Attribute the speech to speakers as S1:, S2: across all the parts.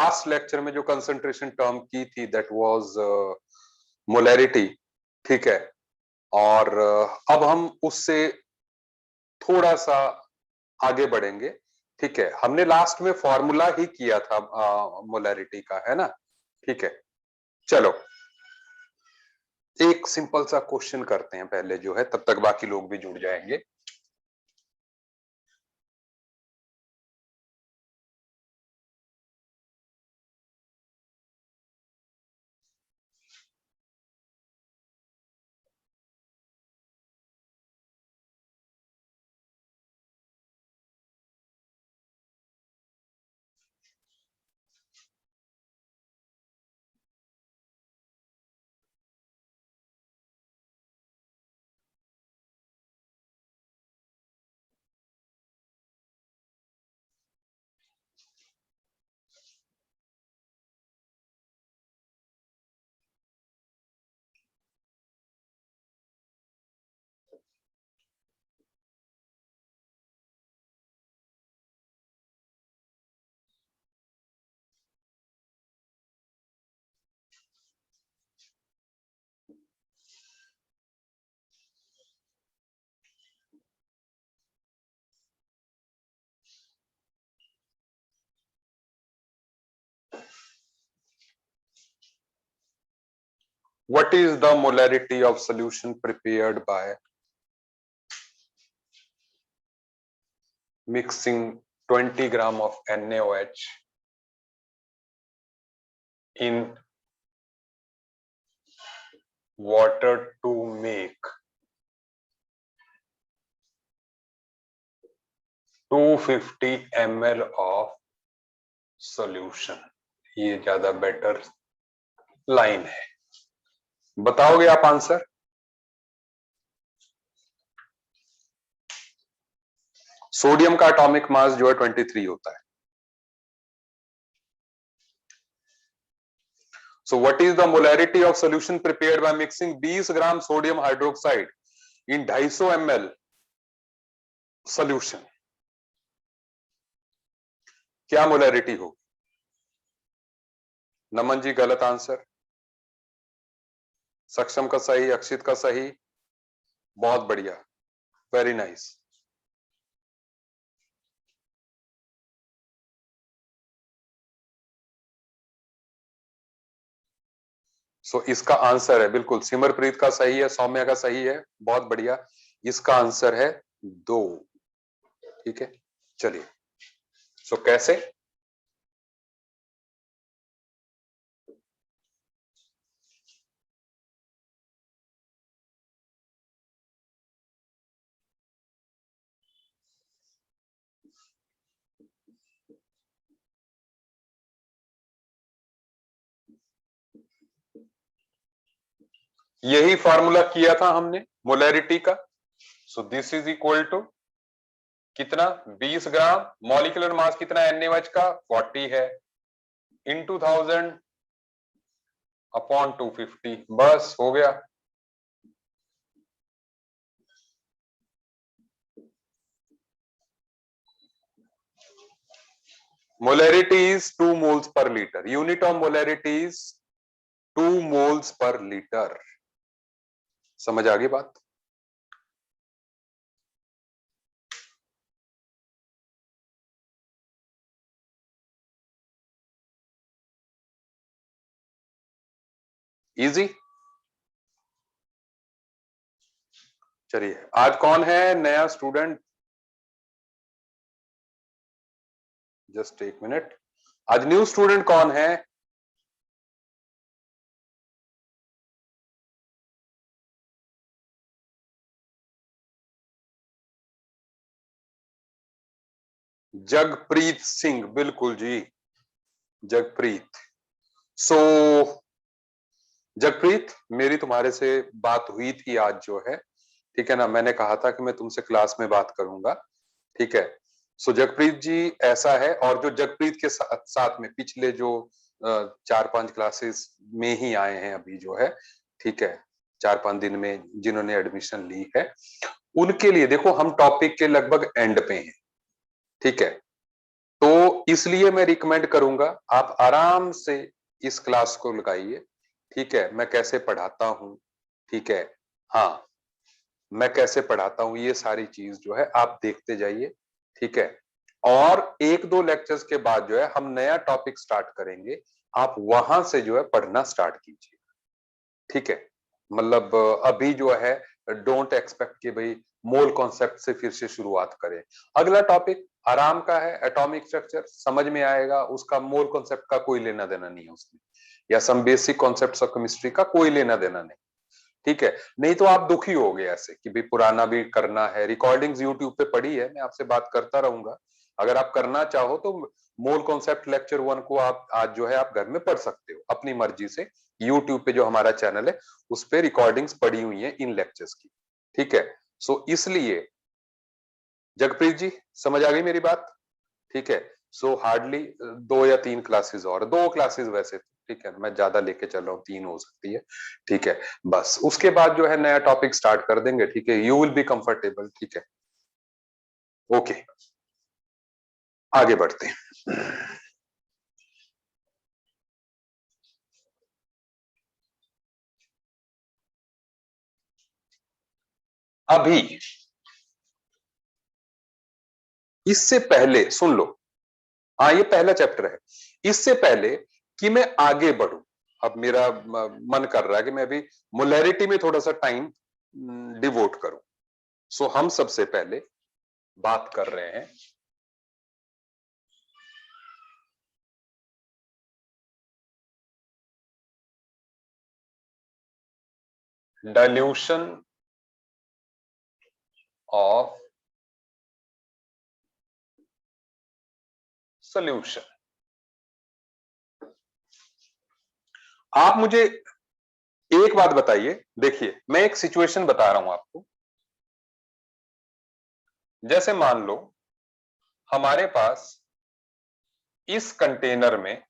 S1: Last lecture में जो concentration term की थी दैट वाज मोलैरिटी, ठीक है। और अब हम उससे थोड़ा सा आगे बढ़ेंगे, ठीक है। हमने लास्ट में फॉर्मूला ही किया था मोलैरिटी का, है ना, ठीक है। चलो एक सिंपल सा क्वेश्चन करते हैं पहले जो है, तब तक बाकी लोग भी जुड़ जाएंगे। What is the molarity of solution prepared by mixing 20 gram of NaOH in water to make 250 ml of solution? ये ज्यादा बेटर लाइन है, बताओगे आप आंसर? सोडियम का एटॉमिक मास जो है 23 होता है। So what is the molarity of solution prepared by mixing 20 gram sodium hydroxide in 250 ml solution? क्या मोलैरिटी होगी? नमन जी गलत आंसर, सक्षम का सही, अक्षित का सही, बहुत बढ़िया, वेरी नाइस। सो इसका आंसर है बिल्कुल, सिमरप्रीत का सही है, सौम्या का सही है, बहुत बढ़िया। इसका आंसर है 2, ठीक है। चलिए, सो कैसे? यही फॉर्मूला किया था हमने मोलैरिटी का। So this is equal to कितना, 20 ग्राम, मॉलिक्यूलर मास कितना है NaOH का, 40 है, इनटू 1000 अपॉन 250, बस हो गया। Molarity is 2 moles per litre, unit of molarity is 2 moles per litre. समझ आ गई बात? इजी। चलिए, आज कौन है नया स्टूडेंट? जस्ट एक मिनट, आज न्यू स्टूडेंट कौन है? जगप्रीत सिंह, बिल्कुल जी, जगप्रीत। सो जगप्रीत, मेरी तुम्हारे से बात हुई थी आज जो है, ठीक है ना। मैंने कहा था कि मैं तुमसे क्लास में बात करूंगा, ठीक है। सो जगप्रीत जी ऐसा है, और जो जगप्रीत के साथ में पिछले जो 4-5 क्लासेस में ही आए हैं अभी जो है, ठीक है, 4-5 दिन में जिन्होंने एडमिशन ली है, उनके लिए देखो हम टॉपिक के लगभग एंड पे हैं, ठीक है। तो इसलिए मैं रिकमेंड करूंगा आप आराम से इस क्लास को लगाइए। ठीक है, मैं कैसे पढ़ाता हूं, ठीक है, हाँ, मैं कैसे पढ़ाता हूं, ये सारी चीज जो है आप देखते जाइए। ठीक है, और एक दो लेक्चर्स के बाद जो है हम नया टॉपिक स्टार्ट करेंगे, आप वहां से जो है पढ़ना स्टार्ट कीजिए। ठीक है, मतलब अभी जो है डोंट एक्सपेक्ट कि भाई मोल कॉन्सेप्ट से फिर से शुरुआत करें। अगला टॉपिक आराम का है, एटॉमिक स्ट्रक्चर समझ में आएगा, उसका मोल कॉन्सेप्ट का कोई लेना देना नहीं है उसमें, या some basic concepts of chemistry का कोई लेना देना नहीं। ठीक है, नहीं तो आप दुखी हो गए ऐसे कि भाई पुराना भी करना है। रिकॉर्डिंग्स यूट्यूब पे पड़ी है, मैं आपसे बात करता रहूंगा। अगर आप करना चाहो तो मोल कॉन्सेप्ट लेक्चर 1 को आप आज जो है आप घर में पढ़ सकते हो अपनी मर्जी से। यूट्यूब पे जो हमारा चैनल है उस पे रिकॉर्डिंग्स पड़ी हुई है इन लेक्चर्स की। ठीक है, सो इसलिए जगप्रीत जी समझ आ गई मेरी बात? ठीक है, सो हार्डली 2 या 3 क्लासेस, और 2 क्लासेस वैसे, ठीक है, मैं ज्यादा लेके चल रहा हूँ, 3 हो सकती है। ठीक है, बस उसके बाद जो है नया टॉपिक स्टार्ट कर देंगे। ठीक है, यू विल बी कंफर्टेबल। ठीक है, ओके, आगे बढ़ते हैं। अभी इससे पहले सुन लो, हाँ ये पहला चैप्टर है। इससे पहले कि मैं आगे बढ़ूं, अब मेरा मन कर रहा है कि मैं अभी मोलैरिटी में थोड़ा सा टाइम डिवोट करूं। सो हम सबसे पहले बात कर रहे हैं डाइल्यूशन ऑफ सॉल्यूशन। आप मुझे एक बात बताइए, देखिए मैं एक सिचुएशन बता रहा हूं आपको। जैसे मान लो हमारे पास इस कंटेनर में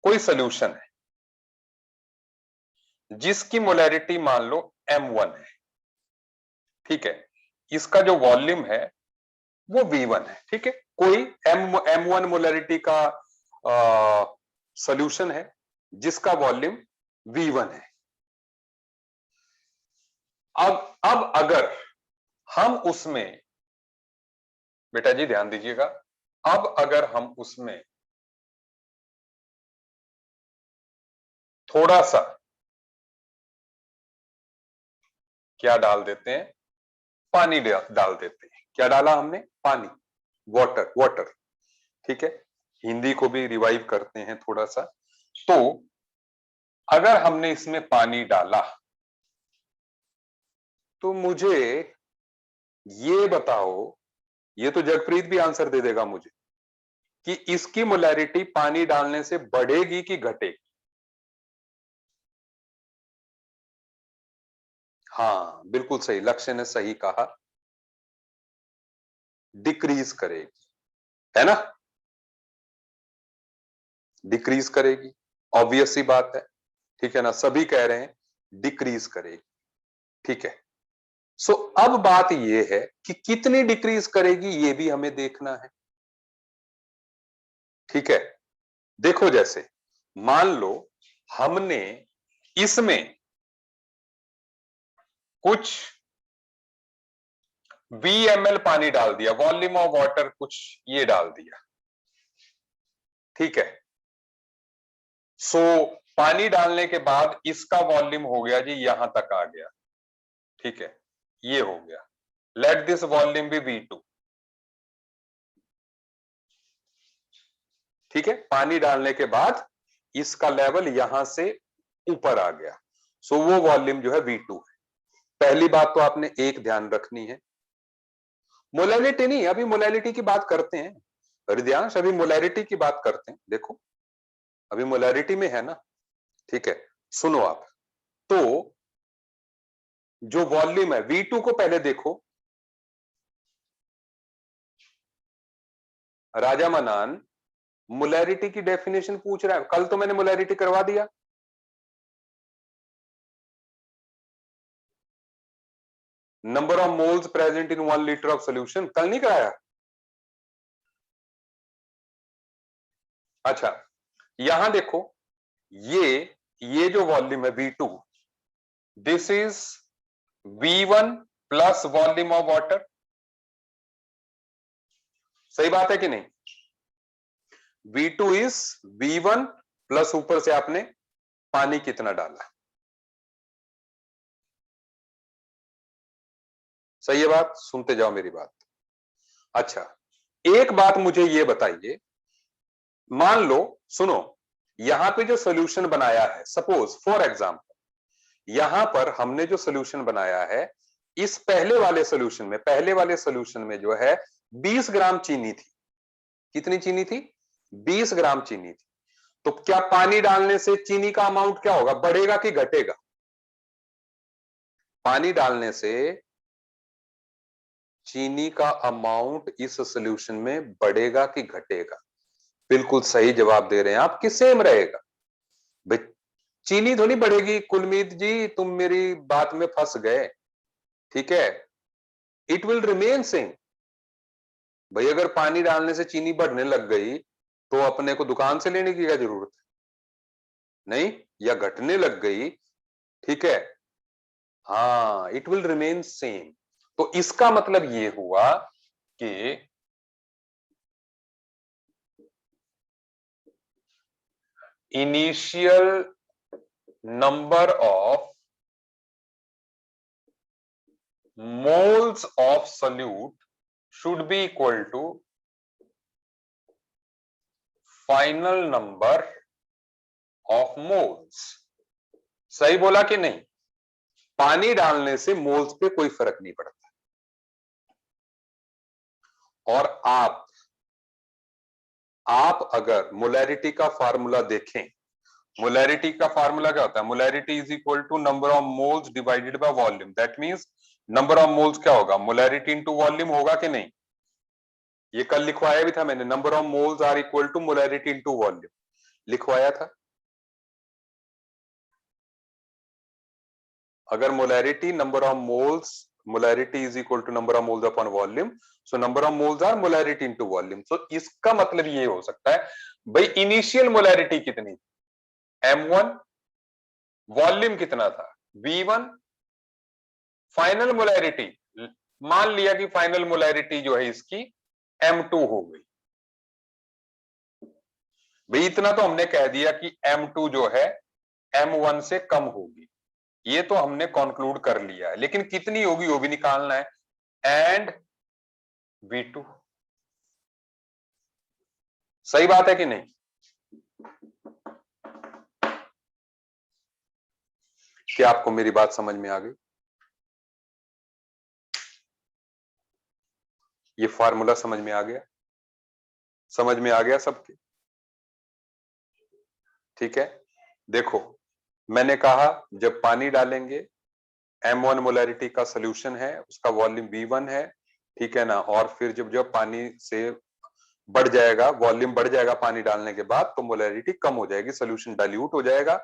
S1: कोई सॉल्यूशन है जिसकी मोलैरिटी मान लो M1 है। ठीक है, इसका जो वॉल्यूम है वो V1 है। ठीक है, कोई M1 मोलैरिटी का सॉल्यूशन है जिसका वॉल्यूम V1 है। अब अगर हम उसमें, बेटा जी ध्यान दीजिएगा, अब अगर हम उसमें थोड़ा सा क्या डाल देते हैं, पानी डाल देते हैं। क्या डाला हमने? पानी, वाटर, वाटर। ठीक है, हिंदी को भी रिवाइव करते हैं थोड़ा सा। तो अगर हमने इसमें पानी डाला तो मुझे ये बताओ, ये तो जगप्रीत भी आंसर दे देगा मुझे, कि इसकी मोलैरिटी पानी डालने से बढ़ेगी कि घटेगी? हाँ बिल्कुल सही, लक्ष्य ने सही कहा, डिक्रीज करेगी, है ना? डिक्रीज करेगी, ऑब्वियस सी बात है। ठीक है ना, सभी कह रहे हैं डिक्रीज करेगी। ठीक है, सो अब बात यह है कि कितनी डिक्रीज करेगी ये भी हमें देखना है। ठीक है, देखो जैसे मान लो हमने इसमें कुछ VmL पानी डाल दिया, वॉल्यूम ऑफ वाटर कुछ ये डाल दिया। ठीक है, सो पानी डालने के बाद इसका वॉल्यूम हो गया जी, यहां तक आ गया। ठीक है, ये हो गया। Let this volume be V2। ठीक है, पानी डालने के बाद इसका लेवल यहां से ऊपर आ गया, सो वो वॉल्यूम जो है V2 है। पहली बात तो आपने एक ध्यान रखनी है, मोलैरिटी नहीं, अभी मोलैरिटी की बात करते हैं हृदयांश, अभी मोलैरिटी की बात करते हैं। देखो अभी मोलैरिटी में है ना। ठीक है, सुनो आप, तो जो वॉल्यूम है V2 को पहले देखो। राजा मनान मोलैरिटी की डेफिनेशन पूछ रहा है, कल तो मैंने मोलैरिटी करवा दिया। Number of moles present in 1 litre of solution, कल नहीं कराया? अच्छा, यहां देखो, ये ये जो वॉल्यूम है V2, this is V1 plus volume of water. सही बात है कि नहीं? V2 इज V1 प्लस ऊपर से आपने पानी कितना डाला। सही है बात? सुनते जाओ मेरी बात। अच्छा, एक बात मुझे ये बताइए, मान लो, सुनो, यहां पे जो सोल्यूशन बनाया है, सपोज फॉर एग्जांपल यहां पर हमने जो सोल्यूशन बनाया है, इस पहले वाले सोल्यूशन में जो है 20 ग्राम चीनी थी। कितनी चीनी थी? 20 ग्राम चीनी थी। तो क्या पानी डालने से चीनी का अमाउंट क्या होगा, बढ़ेगा कि घटेगा? पानी डालने से चीनी का अमाउंट इस सोल्यूशन में बढ़ेगा कि घटेगा? बिल्कुल सही जवाब दे रहे हैं आप कि सेम रहेगा। भाई, चीनी थोड़ी बढ़ेगी कुलमीत जी, तुम मेरी बात में फंस गए। ठीक है, इट विल रिमेन सेम। भाई, अगर पानी डालने से चीनी बढ़ने लग गई तो अपने को दुकान से लेने की क्या जरूरत है? नहीं, या घटने लग गई, ठीक है, हाँ, इट विल रिमेन सेम। तो इसका मतलब ये हुआ कि initial number of moles of solute should be equal to final number of moles। सही बोला कि नहीं? पानी डालने से मोल्स पे कोई फर्क नहीं पड़ता। और आप अगर मोलैरिटी का फार्मूला देखें, मोलैरिटी का फार्मूला क्या होता है? Molarity is equal to number of moles divided by volume. That means number of moles क्या होगा? मोलैरिटी इंटू वॉल्यूम होगा कि नहीं? ये कल लिखवाया भी था मैंने, number of moles are equal to molarity into volume, लिखवाया था। अगर molarity number of moles, molarity is equal to number of moles upon volume, so number of moles are molarity into volume. So इसका मतलब ये हो सकता है, भाई इनिशियल मोलैरिटी कितनी? M1। वॉल्यूम कितना था? V1। फाइनल मोलैरिटी, मान लिया कि फाइनल मोलैरिटी जो है इसकी M2 हो गई। भाई इतना तो हमने कह दिया कि M2 जो है M1 से कम होगी, ये तो हमने कंक्लूड कर लिया है, लेकिन कितनी होगी वो भी निकालना है। And V2। सही बात है कि नहीं? क्या आपको मेरी बात समझ में आ गई? ये फार्मूला समझ में आ गया? समझ में आ गया सबके? ठीक है, देखो, मैंने कहा जब पानी डालेंगे, M1 मोलैरिटी का सोल्यूशन है, उसका वॉल्यूम V1 है, ठीक है ना, और फिर जब जब पानी से बढ़ जाएगा, वॉल्यूम बढ़ जाएगा पानी डालने के बाद, तो मोलैरिटी कम हो जाएगी, सोल्यूशन डाइल्यूट हो जाएगा।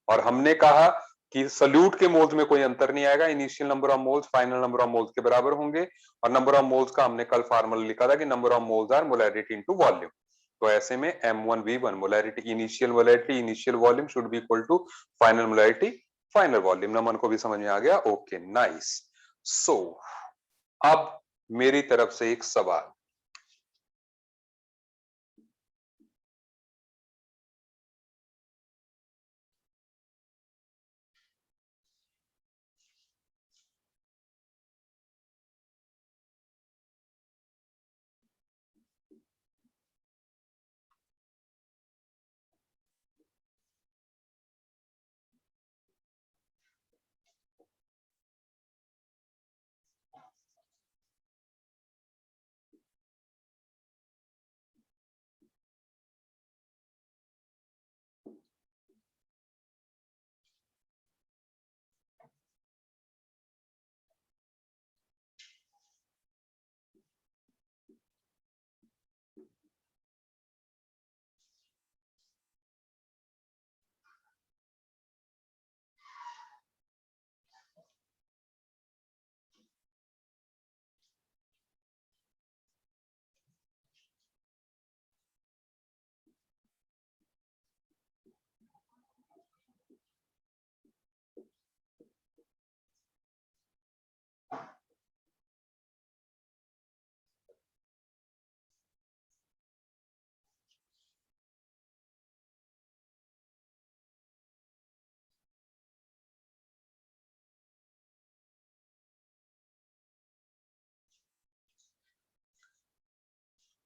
S1: और हमने कहा कि सल्यूट के मोल्स में कोई अंतर नहीं आएगा, initial number of moles final number of moles के बराबर होंगे। और नंबर ऑफ मोल्स का हमने कल फार्मूला लिखा था कि number of moles are molarity into volume. तो ऐसे में M1V1 molarity, initial volume should be equal to final molarity, final volume. Naman को भी समझ में आ गया? Okay, nice. सो अब मेरी तरफ से एक सवाल,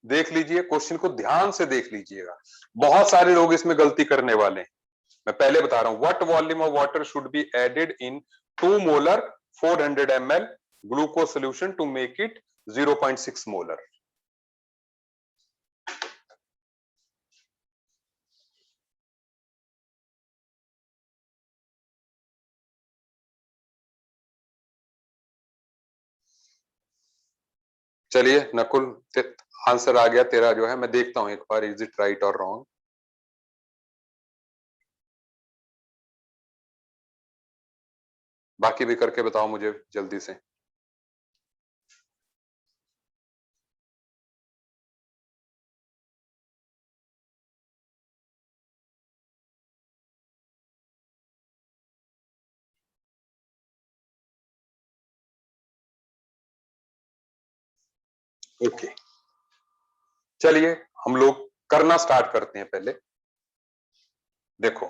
S1: देख लीजिए, क्वेश्चन को ध्यान से देख लीजिएगा, बहुत सारे लोग इसमें गलती करने वाले हैं। मैं पहले बता रहा हूं, what volume of water should be added in 2 molar 400 ml glucose solution to make it 0.6 molar. चलिए नकुल, आंसर आ गया तेरा जो है, मैं देखता हूं एक बार, इज इट राइट और रॉन्ग। बाकी भी करके बताओ मुझे जल्दी से। ओके, चलिए हम लोग करना स्टार्ट करते हैं। पहले देखो,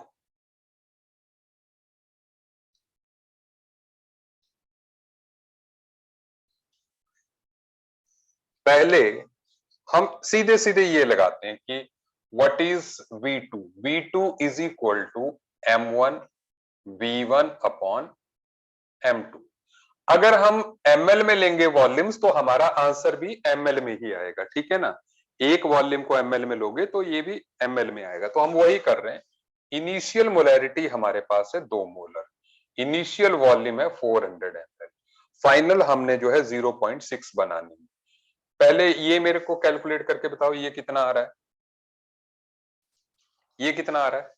S1: पहले हम सीधे सीधे ये लगाते हैं कि what is V2। V2 is equal to M1 V1 upon M2। अगर हम ml में लेंगे वॉल्यूम्स तो हमारा आंसर भी ml में ही आएगा, ठीक है ना। एक वॉल्यूम को ml में लोगे तो ये भी ml में आएगा, तो हम वही कर रहे हैं। इनिशियल मोलैरिटी हमारे पास है 2 मोलर, इनिशियल वॉल्यूम है 400 ml, फाइनल हमने जो है 0.6 बनानी है। पहले ये मेरे को कैलकुलेट करके बताओ, ये कितना आ रहा है, ये कितना आ रहा है,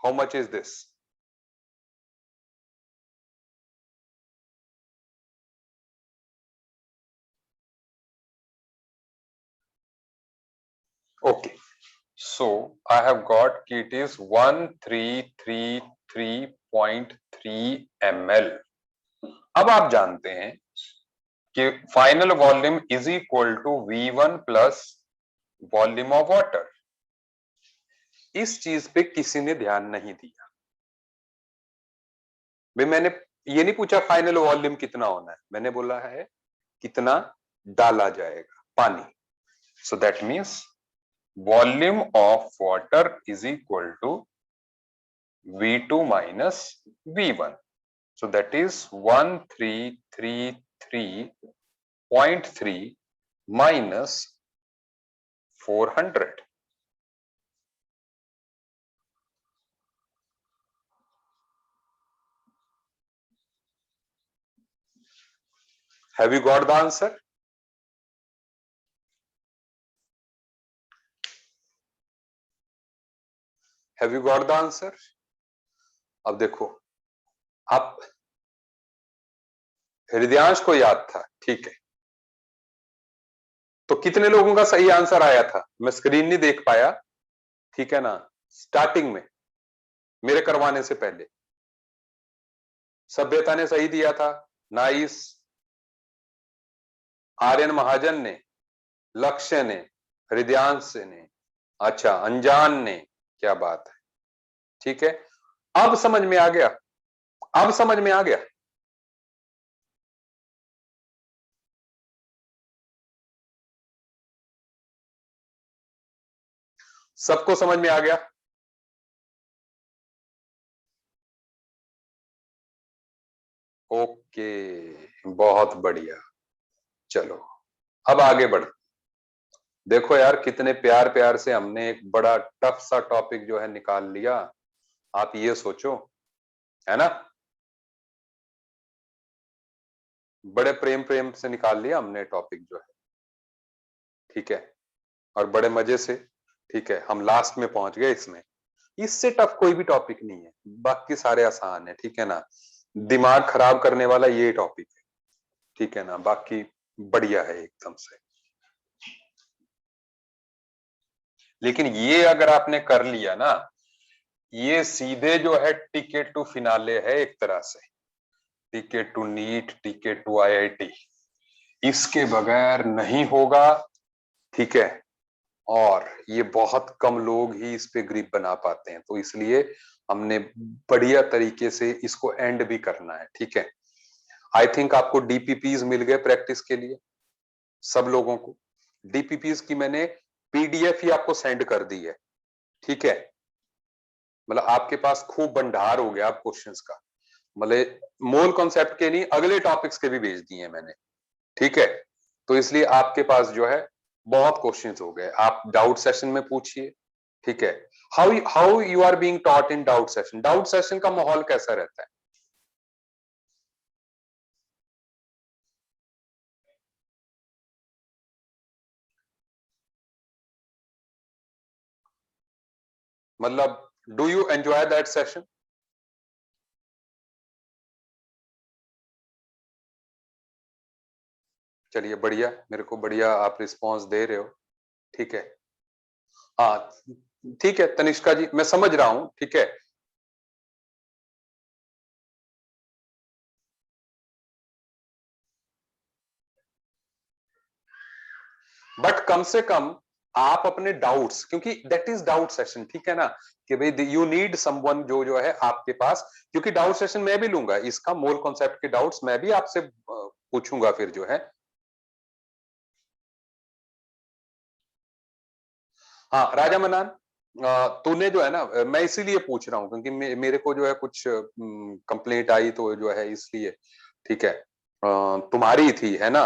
S1: how much is this. Okay, so I have got it is 1333.3 ml। अब आप जानते हैं कि final volume is equal to V1 plus volume of water. इस चीज पे किसी ने ध्यान नहीं दिया भाई। मैंने ये नहीं पूछा फाइनल वॉल्यूम कितना होना है, मैंने बोला है कितना डाला जाएगा पानी। So that means volume of water is equal to V2 minus V1. So that is 1333.3 minus 400. Have you got the answer? Have you got the answer? अब देखो, आप हृदयांश को याद था, ठीक है, तो कितने लोगों का सही आंसर आया था, मैं स्क्रीन नहीं देख पाया, ठीक है ना। स्टार्टिंग में मेरे करवाने से पहले सभ्यता ने सही दिया था, नाइस। आर्यन महाजन ने, लक्ष्य ने, हृदयांश ने, अच्छा अनजान ने, क्या बात है, ठीक है। अब समझ में आ गया, अब समझ में आ गया। सबको समझ में आ गया। ओके, बहुत बढ़िया। चलो अब आगे बढ़। देखो यार, कितने प्यार प्यार से हमने एक बड़ा टफ सा टॉपिक जो है निकाल लिया। आप ये सोचो, है ना, बड़े प्रेम प्रेम से निकाल लिया हमने टॉपिक जो है, ठीक है, और बड़े मजे से, ठीक है, हम लास्ट में पहुंच गए इसमें। इससे टफ कोई भी टॉपिक नहीं है, बाकी सारे आसान है, ठीक है ना। दिमाग खराब करने वाला ये टॉपिक है, ठीक है ना, बाकी बढ़िया है एकदम से। लेकिन ये अगर आपने कर लिया ना, ये सीधे जो है टिकट टू फिनाले है एक तरह से, ticket to NEET, ticket to IIT, इसके बगैर नहीं होगा, ठीक है। और ये बहुत कम लोग ही इस पे ग्रिप बना पाते हैं, तो इसलिए हमने बढ़िया तरीके से इसको एंड भी करना है, ठीक है। आई थिंक आपको DPPs मिल गए प्रैक्टिस के लिए सब लोगों को। डीपीपीस की मैंने पीडीएफ ही आपको सेंड कर दी है, ठीक है। मतलब आपके पास खूब भंडार हो गया आप क्वेश्चंस का, मतलब मोल कॉन्सेप्ट के नहीं अगले टॉपिक्स के भी भेज दिए मैंने, ठीक है। तो इसलिए आपके पास जो है बहुत क्वेश्चंस हो गए, आप डाउट सेशन में पूछिए, ठीक है। How you are being taught in doubt session, doubt session का माहौल कैसा रहता है? मतलब do you enjoy that session? चलिए बढ़िया, मेरे को बढ़िया आप रिस्पांस दे रहे हो, ठीक है। हाँ ठीक है तनिष्का जी, मैं समझ रहा हूं, ठीक है। बट कम से कम आप अपने डाउट्स, क्योंकि दैट इज डाउट सेशन, ठीक है ना, कि भाई यू नीड समवन जो है आपके पास, क्योंकि डाउट सेशन मैं भी लूंगा, इसका मोल कॉन्सेप्ट के डाउट्स मैं भी आपसे पूछूंगा फिर जो है। हाँ राजा मनान, तूने जो है ना, मैं इसीलिए पूछ रहा हूँ क्योंकि मेरे को जो है कुछ कंप्लेंट आई तो जो है इसलिए, ठीक है। तुम्हारी थी है ना,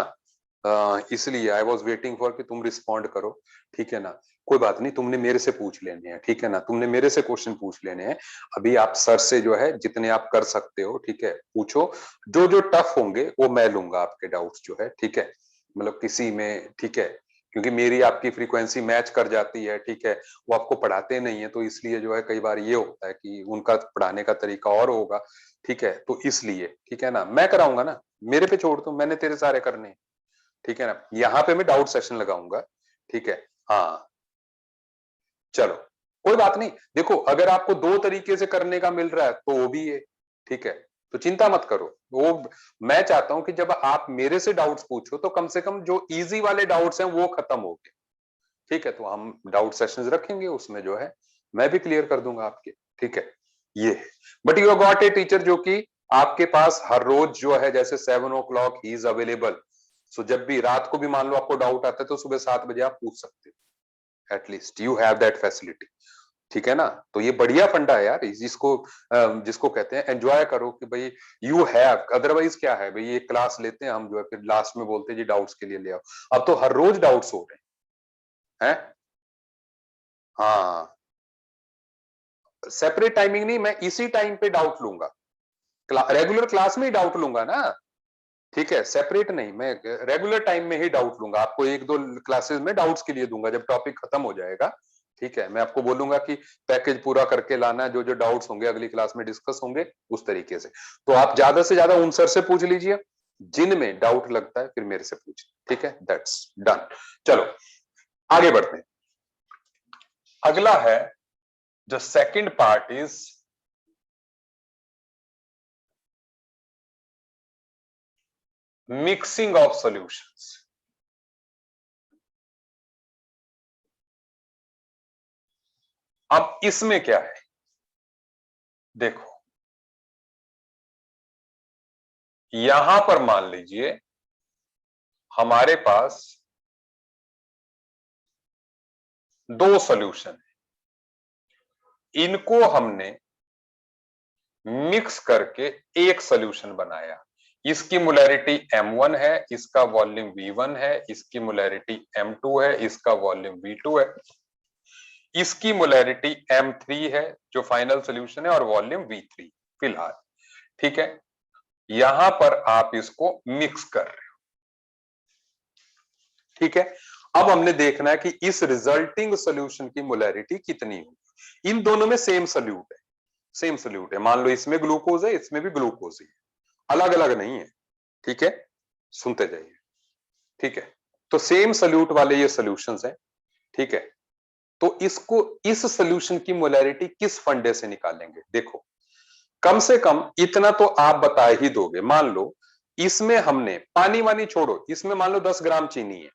S1: इसलिए आई वॉज वेटिंग फॉर कि तुम रिस्पॉन्ड करो, ठीक है ना। कोई बात नहीं, तुमने मेरे से पूछ लेने हैं, ठीक है ना, तुमने मेरे से क्वेश्चन पूछ लेने हैं। अभी आप सर से जो है जितने आप कर सकते हो, ठीक है, पूछो। जो जो टफ होंगे वो मैं लूंगा आपके डाउट्स जो है, ठीक है। मतलब किसी में, ठीक है, क्योंकि मेरी आपकी फ्रीक्वेंसी मैच कर जाती है, ठीक है। वो आपको पढ़ाते नहीं है तो इसलिए जो है कई बार ये होता है कि उनका पढ़ाने का तरीका और होगा, ठीक है, तो इसलिए, ठीक है ना, मैं कराऊंगा ना, मेरे पे छोड़ दो, मैंने तेरे सारे करने हैं, ठीक है ना। यहाँ पे मैं डाउट सेशन लगाऊंगा, ठीक है। हाँ चलो कोई बात नहीं, देखो अगर आपको दो तरीके से करने का मिल रहा है तो वो भी है, ठीक है। तो चिंता मत करो, वो मैं चाहता हूं कि जब आप मेरे से डाउट्स पूछो तो कम से कम जो इजी वाले डाउट्स हैं वो खत्म हो गए, ठीक है। तो हम डाउट सेशंस रखेंगे, उसमें जो है मैं भी क्लियर कर दूंगा आपके, ठीक है। ये but you got a teacher जो कि आपके पास हर रोज जो है जैसे 7 o'clock ही इज अवेलेबल, सो जब भी रात को भी मान लो आपको डाउट आता है तो सुबह 7 बजे आप पूछ सकते हो, at least you have that facility, ठीक है ना। तो ये बढ़िया फंडा है यार, जिसको जिसको कहते हैं एंजॉय करो कि भाई यू हैव, अदरवाइज क्या है भाई, ये क्लास लेते हैं हम जो है फिर लास्ट में बोलते हैं जी डाउट्स के लिए ले आओ। अब तो हर रोज डाउट्स हो रहे हैं। हाँ सेपरेट टाइमिंग नहीं, मैं इसी टाइम पे डाउट लूंगा, रेगुलर क्लास में ही डाउट लूंगा ना, ठीक है। सेपरेट नहीं, मैं रेगुलर टाइम में ही डाउट लूंगा, आपको एक दो क्लासेस में डाउट्स के लिए दूंगा जब टॉपिक खत्म हो जाएगा, ठीक है। मैं आपको बोलूंगा कि पैकेज पूरा करके लाना, जो जो डाउट्स होंगे अगली क्लास में डिस्कस होंगे उस तरीके से। तो आप ज्यादा से ज्यादा उन सर से पूछ लीजिए, जिनमें डाउट लगता है फिर मेरे से पूछ, ठीक है, दैट्स डन। चलो आगे बढ़ते हैं, अगला है जो second part is mixing of solutions. अब इसमें क्या है, देखो यहां पर मान लीजिए हमारे पास दो सॉल्यूशन है, इनको हमने मिक्स करके एक सॉल्यूशन बनाया। इसकी मोलैरिटी M1 है, इसका वॉल्यूम V1 है, इसकी मोलैरिटी M2 है, इसका वॉल्यूम V2 है, इसकी मोलैरिटी M3 है जो फाइनल सॉल्यूशन है और वॉल्यूम V3 फिलहाल, ठीक है। यहां पर आप इसको मिक्स कर रहे हो, ठीक है। अब हमने देखना है कि इस रिजल्टिंग सॉल्यूशन की मोलैरिटी कितनी होगी। इन दोनों में सेम सोल्यूट है, सेम सोल्यूट है, मान लो इसमें ग्लूकोज है इसमें भी ग्लूकोज है, अलग अलग नहीं है, ठीक है। सुनते जाइए, ठीक है। तो सेम सोल्यूट वाले ये सॉल्यूशंस हैं, ठीक है। तो इसको, इस सॉल्यूशन की मोलैरिटी किस फंडे से निकालेंगे, देखो कम से कम इतना तो आप बता ही दोगे। मान लो इसमें हमने पानी वानी छोड़ो, इसमें मान लो 10 ग्राम चीनी है,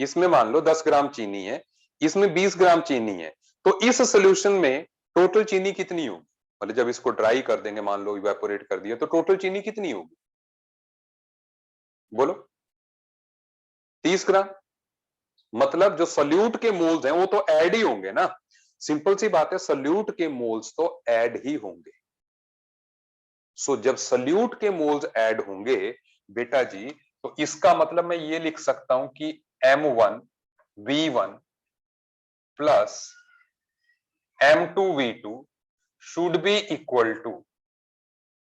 S1: इसमें मान लो 10 ग्राम चीनी है, इसमें 20 ग्राम चीनी है, तो इस सोल्यूशन में टोटल चीनी कितनी होगी, मतलब जब इसको ड्राई कर देंगे, मान लो इवेपोरेट कर दिया, तो टोटल चीनी कितनी होगी, बोलो। 30 ग्राम, मतलब जो सल्यूट के मोल्स हैं वो तो ऐड ही होंगे ना, सिंपल सी बात है, सल्यूट के मोल्स तो ऐड ही होंगे। सो जब सल्यूट के मोल्स ऐड होंगे बेटा जी, तो इसका मतलब मैं ये लिख सकता हूं कि M1 V1 plus M2 V2 should be equal to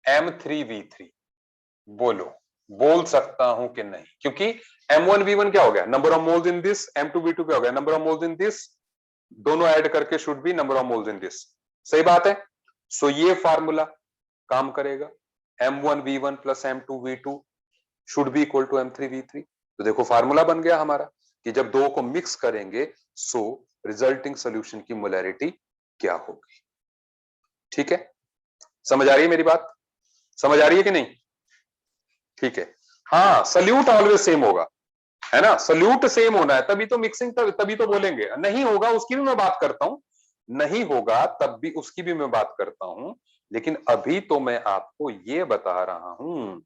S1: M3 V3। बोलो, बोल सकता हूं कि नहीं? क्योंकि M1 V1 क्या हो गया, number of moles in this, M2 V2 क्या हो गया, number of moles in this, दोनों ऐड करके should be number of moles in this. सही बात है। सो ये फार्मूला काम करेगा, M1 V1 plus M2 V2 should be equal to M3 V3। तो देखो फार्मूला बन गया हमारा कि जब दो को मिक्स करेंगे सो रिजल्टिंग सॉल्यूशन की मोलैरिटी क्या होगी। ठीक है, समझ आ रही है मेरी बात? समझ आ रही है कि नहीं? ठीक है। हाँ, सल्यूट ऑलवेज सेम होगा, है ना, सल्यूट सेम होना है, तभी तो मिक्सिंग, तभी तो बोलेंगे। नहीं होगा उसकी भी मैं बात करता हूं, नहीं होगा तब भी उसकी भी मैं बात करता हूं, लेकिन अभी तो मैं आपको ये बता रहा हूं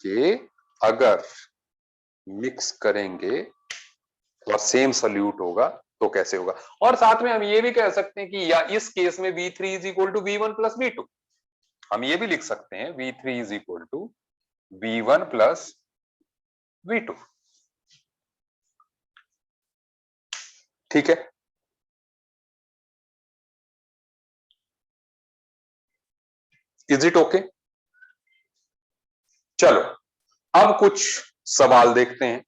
S1: कि अगर मिक्स करेंगे और सेम सल्यूट होगा तो कैसे होगा। और साथ में हम ये भी कह सकते हैं कि या इस केस में V3 is equal to V1 plus V2, हम ये भी लिख सकते हैं V3 is equal to V1 plus V2। ठीक है, इज इट ओके? चलो अब कुछ सवाल देखते हैं।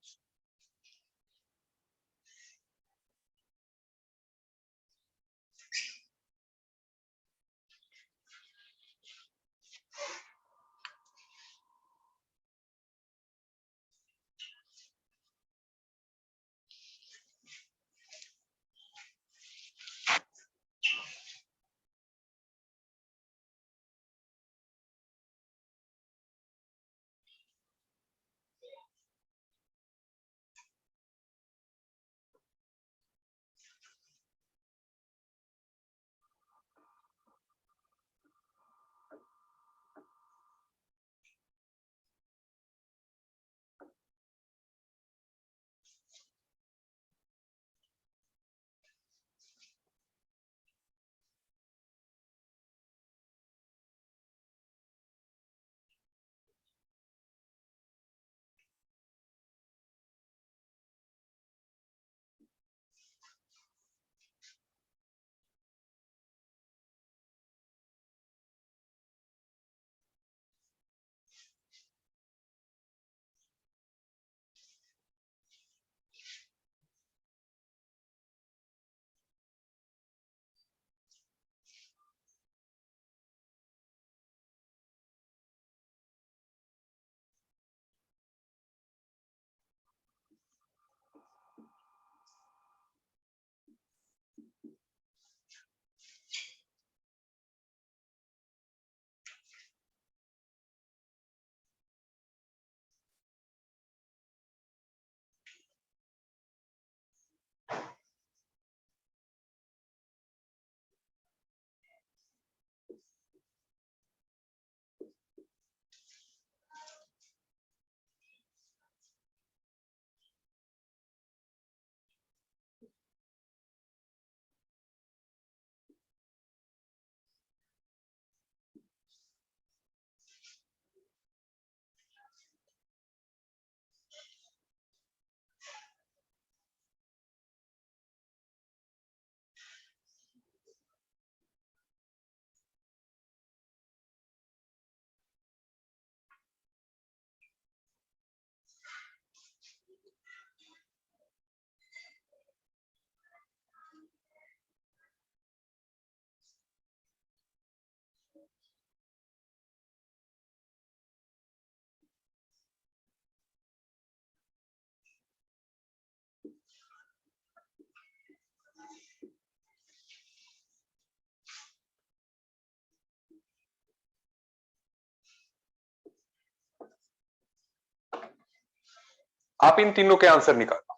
S1: आप इन तीनों के आंसर निकालो,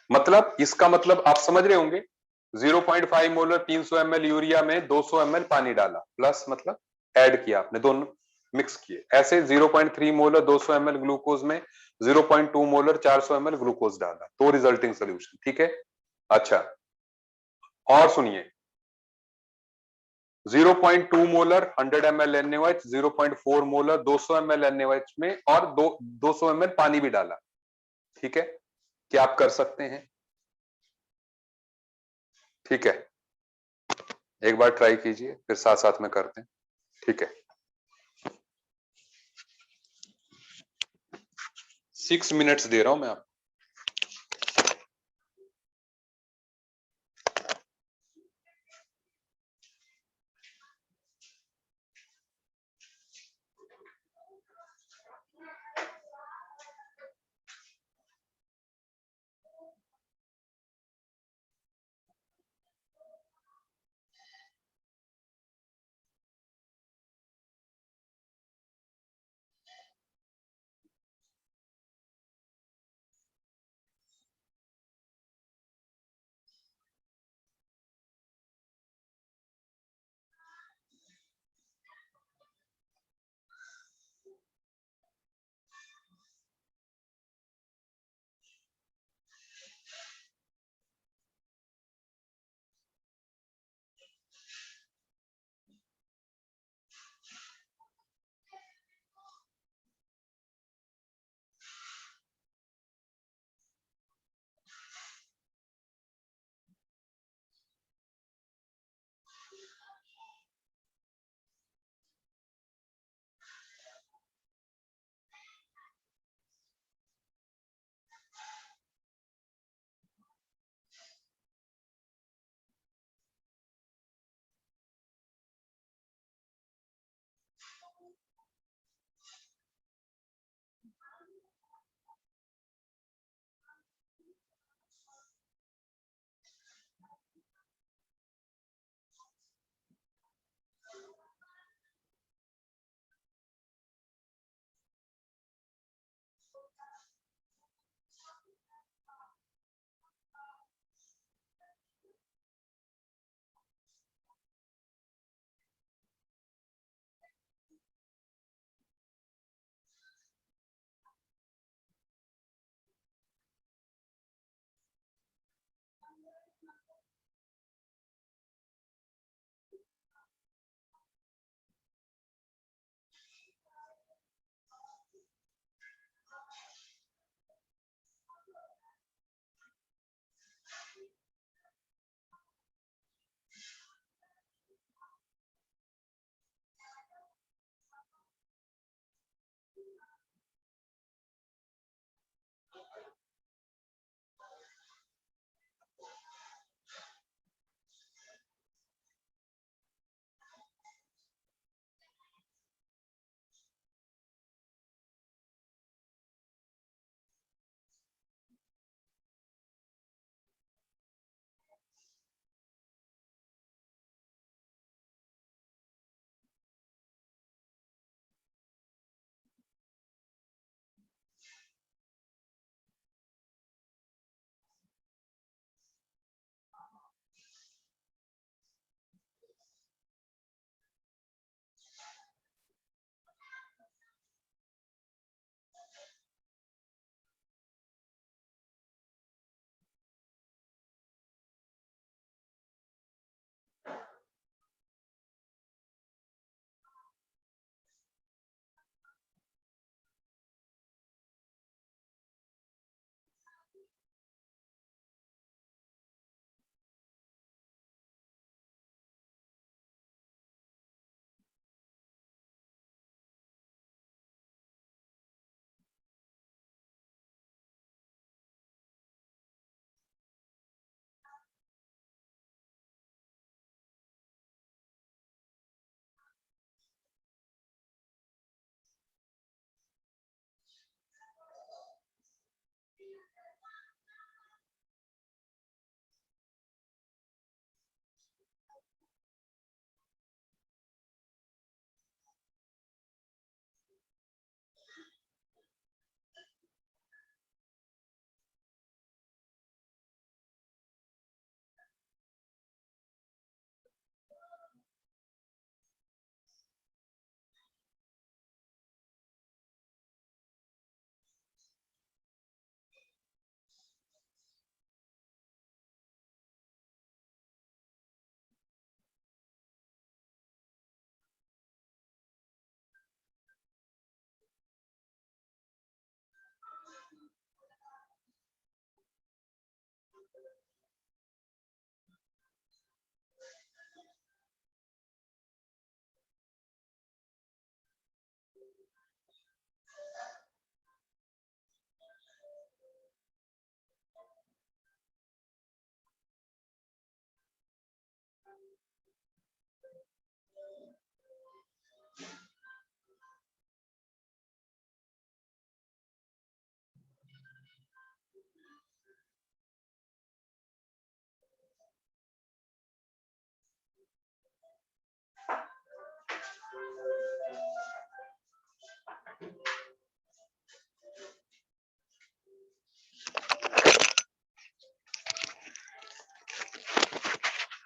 S1: मतलब इसका मतलब आप समझ रहे होंगे, 0.5 मोलर 300 ml यूरिया में 200 ml पानी डाला, प्लस मतलब ऐड किया आपने, दोनों मिक्स किए। ऐसे 0.3 मोलर 200 ml ग्लूकोज में 0.2 मोलर 400 ml ग्लूकोज डाला तो रिजल्टिंग सोल्यूशन। ठीक है, अच्छा और सुनिए 0.2 molar 100 ml NaOH, 0.4 molar 200 ml NaOH में और 200 ml पानी भी डाला। ठीक है, क्या आप कर सकते हैं? ठीक है, एक बार ट्राई कीजिए, फिर साथ साथ में करते हैं। ठीक है, 6 मिनट्स दे रहा हूं मैं आपको।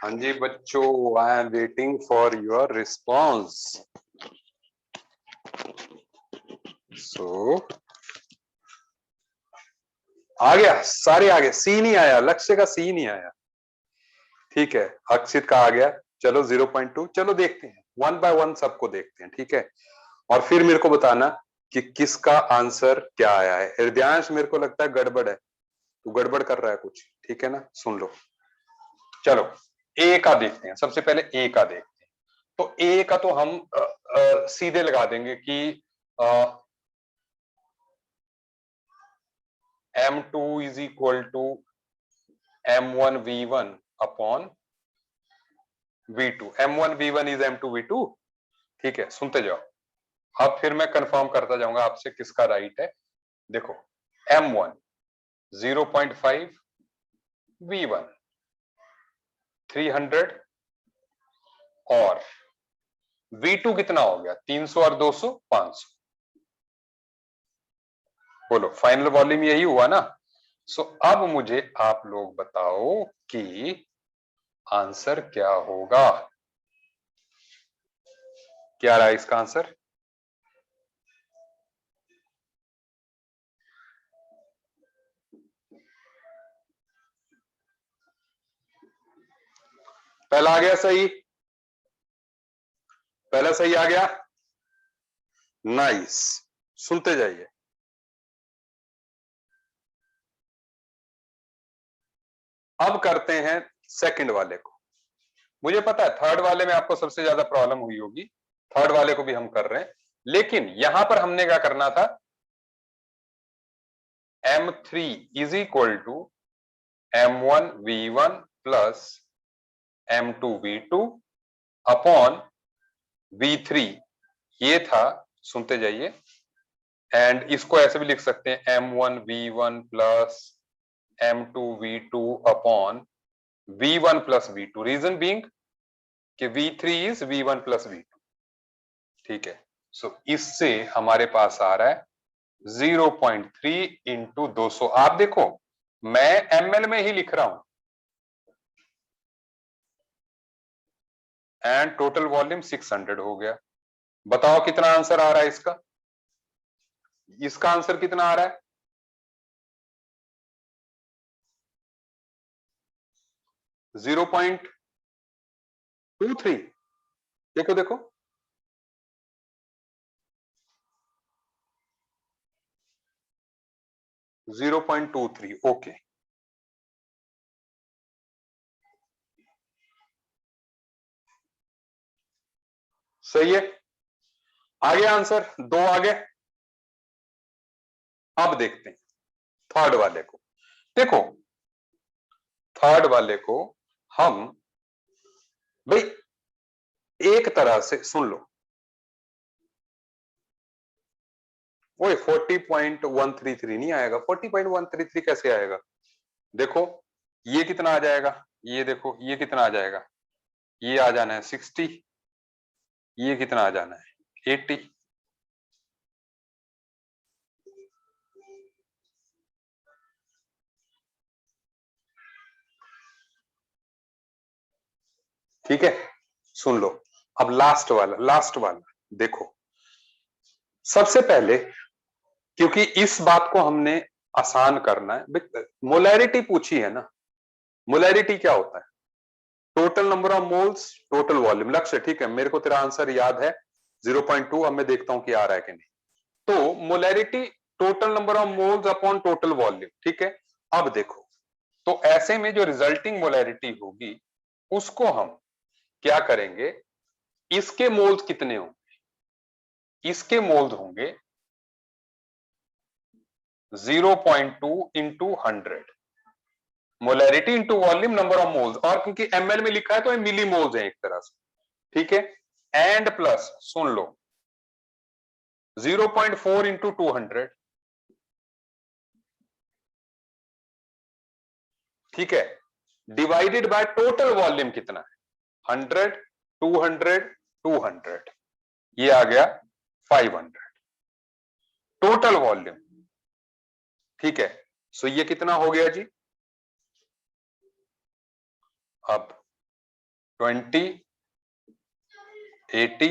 S1: हाँ जी बच्चों, I am waiting for your response. So आ गया, सारे आ गए, सी नहीं आया, लक्ष्य का सी नहीं आया। ठीक है, अक्षित का आ गया। चलो 0.2, चलो देखते हैं, वन बाय वन सबको देखते हैं। ठीक है, और फिर मेरे को बताना कि किसका आंसर क्या आया है। हृदयांश, मेरे को लगता है गड़बड़ है, तू गड़बड़ कर रहा है कुछ। ठीक है ना, सुन लो। चलो ए का देखते हैं, सबसे पहले ए का देखते हैं। तो ए का तो हम सीधे लगा देंगे कि M2 is equal to M1V1 upon V2। M1V1 is M2V2। ठीक है, सुनते जाओ। अब फिर मैं कंफर्म करता जाऊंगा आपसे किसका राइट है। देखो, M1 0.5, V1 300 और V2 कितना हो गया, 300 और 200 500। बोलो, फाइनल वॉल्यूम यही हुआ ना। सो अब मुझे आप लोग बताओ कि आंसर क्या होगा। क्या रहा इसका आंसर? पहला आ गया सही, पहला सही आ गया, नाइस। सुनते जाइए। अब करते हैं सेकंड वाले को। मुझे पता है थर्ड वाले में आपको सबसे ज्यादा प्रॉब्लम हुई होगी, थर्ड वाले को भी हम कर रहे हैं, लेकिन यहां पर हमने क्या करना था, M3 is equal to M1V1 plus M2V2 upon V3, ये था। सुनते जाइए। एंड इसको ऐसे भी लिख सकते हैं M1V1 plus M2V2 upon V1 plus V2, reason being कि V3 is V1 plus V2। ठीक है, सो इससे हमारे पास आ रहा है 0.3 इंटू 200। आप देखो, मैं ml में ही लिख रहा हूं, एंड टोटल वॉल्यूम 600 हो गया। बताओ कितना आंसर आ रहा है इसका? इसका आंसर कितना आ रहा है? 0.23। देखो देखो, 0.23। ओके, सही है, आ गया आंसर, दो आ गए। अब देखते हैं थर्ड वाले को। देखो, थर्ड वाले को हम, भाई एक तरह से सुन लो, वो 40.133 नहीं आएगा। 40.133 कैसे आएगा? देखो, ये कितना आ जाएगा, ये देखो ये कितना आ जाएगा, ये आ जाना है 60, ये कितना आ जाना है 80। ठीक है, सुन लो। अब लास्ट वाला, लास्ट वाला देखो। सबसे पहले, क्योंकि इस बात को हमने आसान करना है, मोलैरिटी पूछी है ना। मोलैरिटी क्या होता है? Total number of moles, total volume. लक्ष्य, ठीक है, मेरे को तेरा आंसर याद है 0.2। अब मैं देखता हूं कि आ रहा है कि नहीं। तो molarity total number of moles upon total volume. ठीक है, अब देखो, तो ऐसे में जो रिजल्टिंग मोलैरिटी होगी उसको हम क्या करेंगे, इसके मोल्स कितने होंगे, इसके मोल्स होंगे 0.2 into 100, molarity into volume number of moles, और क्योंकि ml में लिखा है तो ये मिली मोल्स है एक तरह से। ठीक है, and plus soon low 0.4 into 200। ठीक है, डिवाइडेड बाय टोटल वॉल्यूम कितना है, 100, 200, 200, ये आ गया 500 टोटल वॉल्यूम। ठीक है, सो ये कितना हो गया जी? अब 20, 80,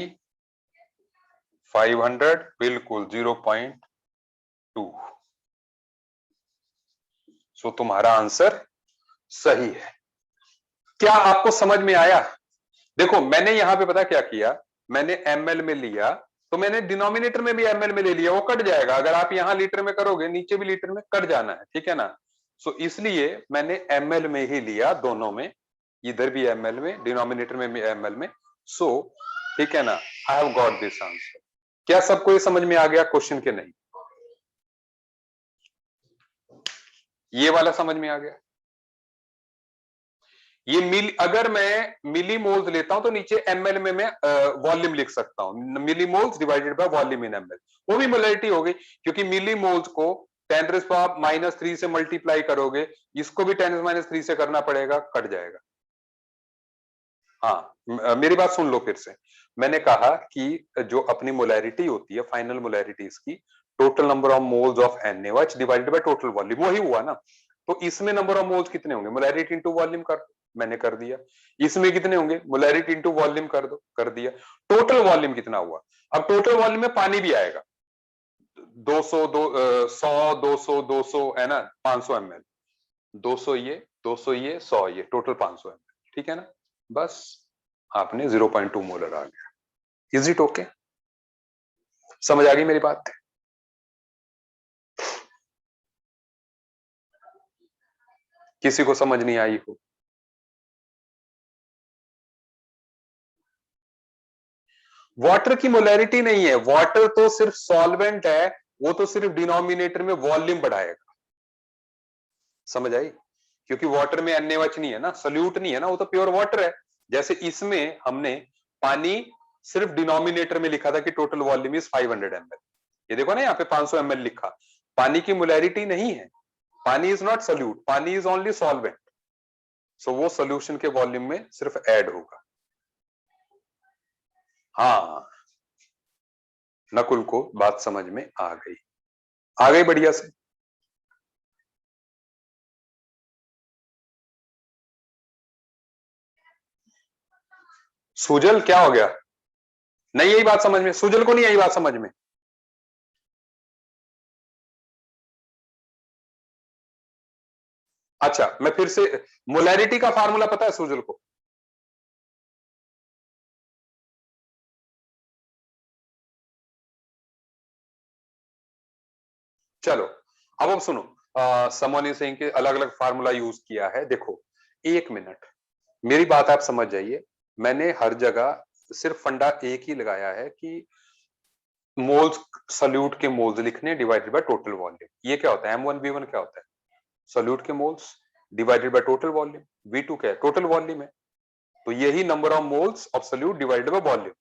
S1: 500, बिल्कुल 0.2। सो तुम्हारा आंसर सही है। क्या आपको समझ में आया? देखो मैंने यहां पे पता क्या किया, मैंने ml में लिया तो मैंने डिनोमिनेटर में भी ml में ले लिया, वो कट जाएगा। अगर आप यहां लीटर में करोगे नीचे भी लीटर में कट जाना है, ठीक है ना। सो इसलिए मैंने ml में ही लिया, दोनों में, इधर भी ml में, डिनोमिनेटर में भी ml में। सो ठीक है ना, I have got this answer. क्या सबको ये समझ में आ गया क्वेश्चन के नहीं? ये वाला समझ में आ गया? ये अगर मैं मिली मोल्स लेता हूं तो नीचे ml में मैं वॉल्यूम लिख सकता हूं, millimoles divided by volume in ml। वो भी मोलैरिटी हो गई, क्योंकि मिली मोल्स को 10⁻³ से मल्टीप्लाई करोगे, इसको भी 10⁻³ से करना पड़ेगा, कट जाएगा। हाँ, मेरी बात सुन लो फिर से। मैंने कहा कि जो अपनी मोलैरिटी होती है, फाइनल मोलैरिटी इसकी, total number of moles of NaOH divided by total volume, वही हुआ ना। तो इसमें नंबर ऑफ मोल्स कितने होंगे, मोलैरिटी इनटू वॉल्यूम कर दो, मैंने कर दिया। इसमें कितने होंगे, मोलैरिटी इनटू वॉल्यूम कर दो, कर दिया। टोटल वॉल्यूम कितना हुआ? अब टोटल वॉल्यूम में पानी भी आएगा, 200, 100, 200, 200 है ना, 500 ml, 200 ये, 200 ये, 100 ये, टोटल 500 ml, ठीक है ना। बस आपने 0.2 मोलर आ गया। Is it okay? समझ आ गई मेरी बात? किसी को समझ नहीं आई हो? वाटर की मोलैरिटी नहीं है, वाटर तो सिर्फ सॉल्वेंट है, वो तो सिर्फ डिनोमिनेटर में वॉल्यूम बढ़ाएगा। समझ आई? क्योंकि वाटर में NaOH नहीं है ना, सल्यूट नहीं है ना, वो तो प्योर वाटर है। जैसे इसमें हमने पानी सिर्फ डिनोमिनेटर में लिखा था कि टोटल वॉल्यूम इज 500 ml, ये देखो ना यहाँ पे 500 ml लिखा, पानी की मोलैरिटी नहीं है, पानी इज नॉट सल्यूट, पानी इज ओनली सॉल्वेंट। सो वो सोल्यूशन के वॉल्यूम में सिर्फ ऐड होगा। हाँ, नकुल को बात समझ में आ गई, आ गई बढ़िया से। सुजल क्या हो गया? नहीं यही बात समझ में, सुजल को नहीं यही बात समझ में? अच्छा मैं फिर से, मोलैरिटी का फार्मूला पता है सुजल को? चलो अब सुनो, समोनी सिंह के अलग अलग फार्मूला यूज किया है। देखो 1 मिनट, मेरी बात आप समझ जाइए। मैंने हर जगह सिर्फ फंडा एक ही लगाया है कि मोल्स, सल्यूट के मोल्स लिखने डिवाइडेड बाय टोटल वॉल्यूम। ये क्या होता है, M1V1 क्या होता है, सल्यूट के moles divided by total volume. V2 क्या है, टोटल वॉल्यूम है। तो यही number of moles of solute divided by volume.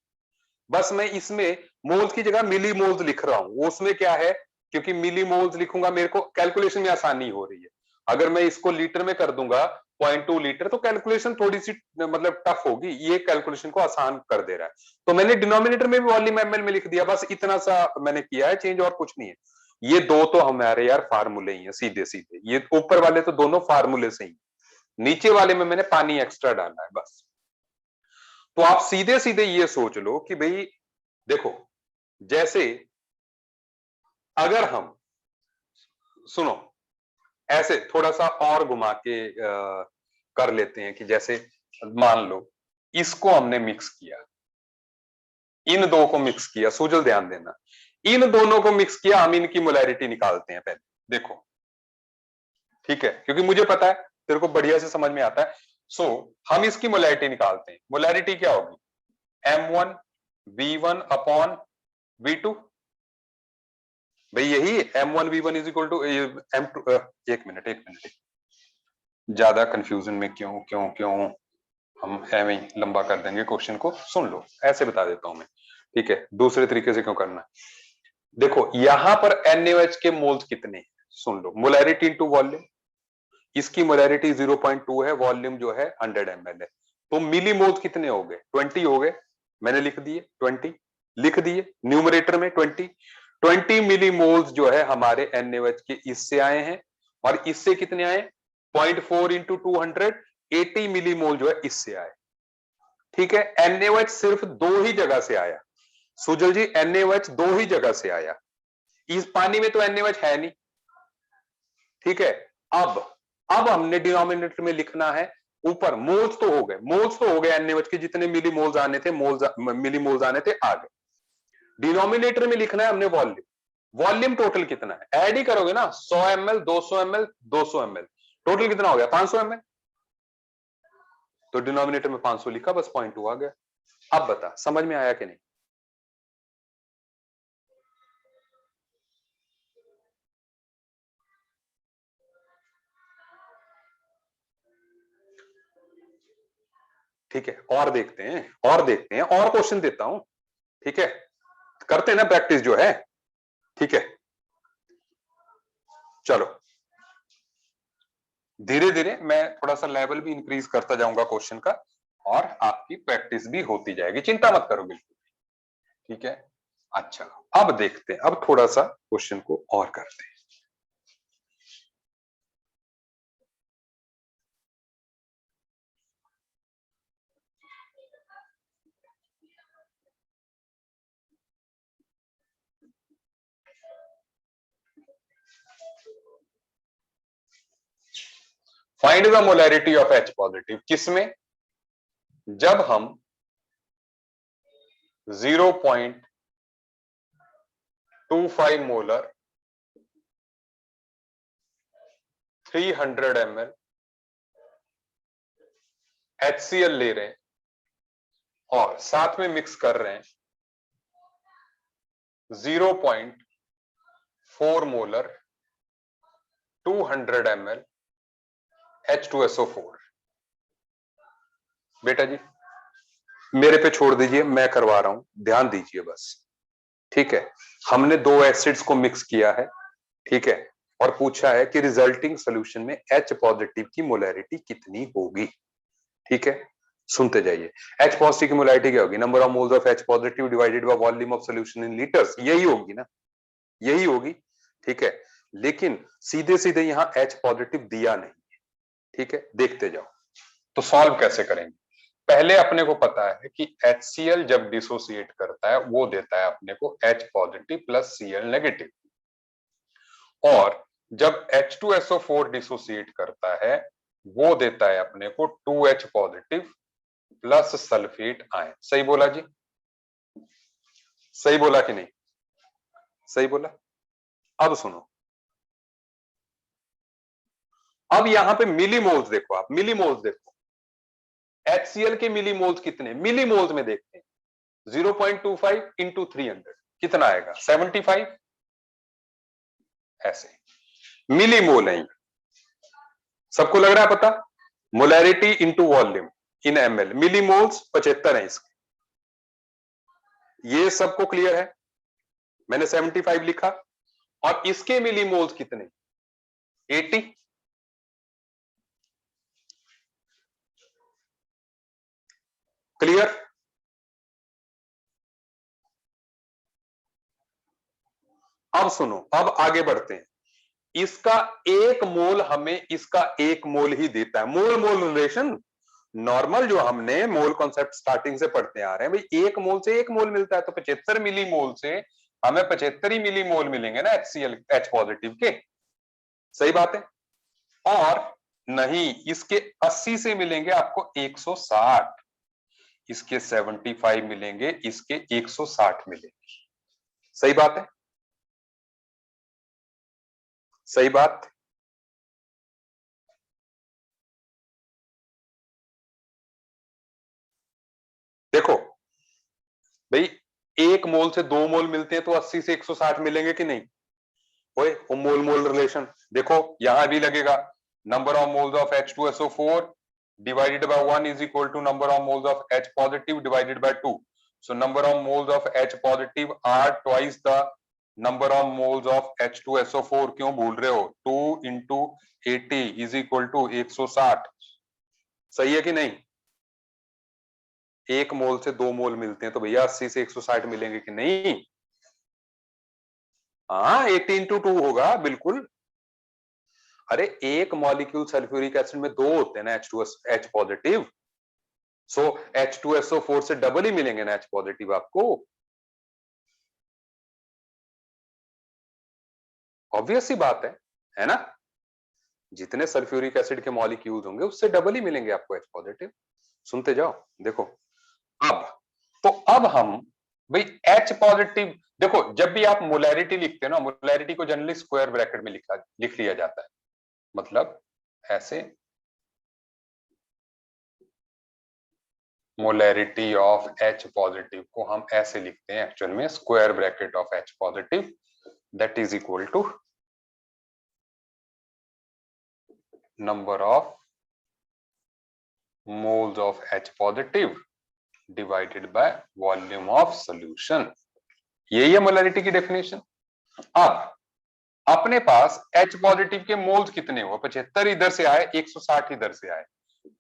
S1: बस मैं इसमें मोल्स की जगह मिली मोल्स लिख रहा हूं, उसमें क्या है, क्योंकि मिली मोल्स लिखूंगा मेरे को कैलकुलेशन में आसानी हो रही है। अगर मैं इसको लीटर में कर दूंगा 0.2 लीटर, तो कैलकुलेशन थोड़ी सी मतलब टफ होगी, ये कैलकुलेशन को आसान कर दे रहा है। तो मैंने डिनोमिनेटर में भी वॉल्यूम ml में लिख दिया, बस इतना सा मैंने किया है चेंज, और कुछ नहीं है। ये दो तो हमारे यार फार्मूले ही है सीधे सीधे, ये ऊपर वाले तो दोनों फार्मूले से ही, नीचे वाले में मैंने पानी एक्स्ट्रा डाला है बस। तो आप सीधे सीधे ये सोच लो कि भाई देखो, जैसे अगर हम, सुनो, ऐसे थोड़ा सा और घुमा के कर लेते हैं कि जैसे मान लो इसको हमने मिक्स किया, इन दो को मिक्स किया, सुजल ध्यान देना, इन दोनों को मिक्स किया, हम इनकी मोलैरिटी निकालते हैं पहले। देखो ठीक है, क्योंकि मुझे पता है तेरे को बढ़िया से समझ में आता है। सो हम इसकी मोलैरिटी निकालते हैं। मोलैरिटी क्या होगी, M1V1 अपॉन V2। भाई यही M1V1 is equal to M2। एक मिनट एक मिनट, ज्यादा कंफ्यूजन में क्यों क्यों क्यों, हम एवं ही लंबा कर देंगे क्वेश्चन को। सुन लो, ऐसे बता देता हूं मैं, ठीक है, दूसरे तरीके से क्यों करना है। देखो यहां पर NaOH के मोल्स कितने हैं, सुन लो, मोलैरिटी इनटू वॉल्यूम, इसकी मोलैरिटी 0.2 है, वॉल्यूम जो है 100 ml है, तो मिली मोल्स कितने हो गए, 20 हो गए। मैंने लिख दिए 20, लिख दिए न्यूमरेटर में 20। 20 मिली मोल्स जो है हमारे NaOH के इससे आए हैं, और इससे कितने आए, 0.4 इंटू 200, 80 मिली मोल जो है इससे आए। ठीक है, NaOH सिर्फ दो ही जगह से आया सुजल जी, NaOH दो ही जगह से आया, इस पानी में तो NaOH है नहीं। ठीक है, अब हमने डिनोमिनेटर में लिखना है, ऊपर मोल्स तो हो गए, मोल्स तो हो गए NaOH के जितने मिली मोल्स आने थे, मिली मोल्स आने थे आ गए। डिनोमिनेटर में लिखना है हमने वॉल्यूम, वॉल्यूम टोटल कितना है, ऐड ही करोगे ना, 100 ml 200 ml 200 ml, टोटल कितना हो गया 500 ml, तो डिनोमिनेटर में 500 लिखा, बस पॉइंट 2 आ गया। अब बता समझ में आया कि नहीं? ठीक है, और देखते हैं, और देखते हैं, और क्वेश्चन देता हूं। ठीक है, करते हैं ना प्रैक्टिस जो है। ठीक है, चलो धीरे धीरे मैं थोड़ा सा लेवल भी इंक्रीज करता जाऊंगा क्वेश्चन का, और आपकी प्रैक्टिस भी होती जाएगी, चिंता मत करो बिल्कुल। ठीक है, अच्छा अब देखते हैं, अब थोड़ा सा क्वेश्चन को और करते हैं। Find the molarity of H positive, किसमें, जब हम 0.25 मोलर 300 ml HCl ले रहे हैं और साथ में मिक्स कर रहे हैं 0.4 मोलर 200 ml H2SO4। बेटा जी मेरे पे छोड़ दीजिए, मैं करवा रहा हूं, ध्यान दीजिए बस। ठीक है, हमने दो एसिड्स को मिक्स किया है, ठीक है, और पूछा है कि रिजल्टिंग सॉल्यूशन में H पॉजिटिव की मोलैरिटी कितनी होगी। ठीक है, सुनते जाइए। H पॉजिटिव की मोलैरिटी क्या होगी, number of moles of H positive divided by volume of solution in litres, यही होगी ना, यही होगी। ठीक है, लेकिन सीधे सीधे यहां H पॉजिटिव दिया नहीं, ठीक है, देखते जाओ। तो सॉल्व कैसे करेंगे, पहले अपने को पता है कि HCl जब डिसोसिएट करता है वो देता है अपने को H positive plus Cl negative, और जब H2SO4 डिसोसिएट करता है वो देता है अपने को 2H positive plus sulphate ion. सही बोला जी, सही बोला कि नहीं, सही बोला। अब सुनो, अब यहां पे मिली मोल्स देखो, आप मिली मोल्स देखो, HCl के मिली मोल्स कितने, मिली मोल्स में देखते हैं, 0.25 इंटू 300 कितना आएगा 75, ऐसे मिली मोल है। सबको लग रहा है पता, molarity into volume in ml, millimoles 75 है इसके, ये सबको क्लियर है, मैंने 75 लिखा, और इसके मिली मोल्स कितने 80। क्लियर, अब सुनो, अब आगे बढ़ते हैं। इसका एक मोल हमें इसका एक मोल ही देता है, मोल मोल रिलेशन, नॉर्मल जो हमने मोल कॉन्सेप्ट स्टार्टिंग से पढ़ते आ रहे हैं भाई, एक मोल से एक मोल मिलता है, तो 75 मिली मोल से हमें 75 ही मिली मोल मिलेंगे ना HCl H पॉजिटिव के। सही बात है, और नहीं इसके 80 से मिलेंगे आपको 160, इसके 75 मिलेंगे, इसके 160 मिलेंगे। सही बात है, सही बात। देखो भाई, एक मोल से दो मोल मिलते हैं तो 80 से 160 मिलेंगे कि नहीं, ओए वो मोल मोल रिलेशन देखो यहां भी लगेगा, number of moles of H2SO4 divided by 1 is equal to number of moles of H positive divided by 2. So number of moles of H positive are twice the number of moles of H2SO4। क्यों भूल रहे हो, 2 into 80 is equal to 160। सही है कि नहीं, एक मोल से दो मोल मिलते हैं तो भैया 80 से 160 मिलेंगे कि नहीं, हाँ 80 इंटू 2 होगा बिल्कुल। अरे एक मॉलिक्यूल सल्फ्यूरिक एसिड में दो होते हैं ना H2S H पॉजिटिव, सो H2SO4 से डबल ही मिलेंगे ना H पॉजिटिव आपको। ऑब्वियस सी बात है ना? जितने सल्फ्यूरिक एसिड के मॉलिक्यूल होंगे उससे डबल ही मिलेंगे आपको H पॉजिटिव। सुनते जाओ। देखो अब, तो अब हम भाई H पॉजिटिव, देखो जब भी आप मोलैरिटी लिखते हो ना, मोलैरिटी को जनरली स्क्वायर ब्रैकेट में लिख लिया जाता है। मतलब ऐसे, मोलैरिटी ऑफ H पॉजिटिव को हम ऐसे लिखते हैं एक्चुअल में, square bracket of H positive that is equal to number of moles of H positive divided by volume of solution। यही है मोलैरिटी की डेफिनेशन। अब अपने पास H पॉजिटिव के मोल्स कितने हुए? 75 इधर से आए, 160 इधर से आए,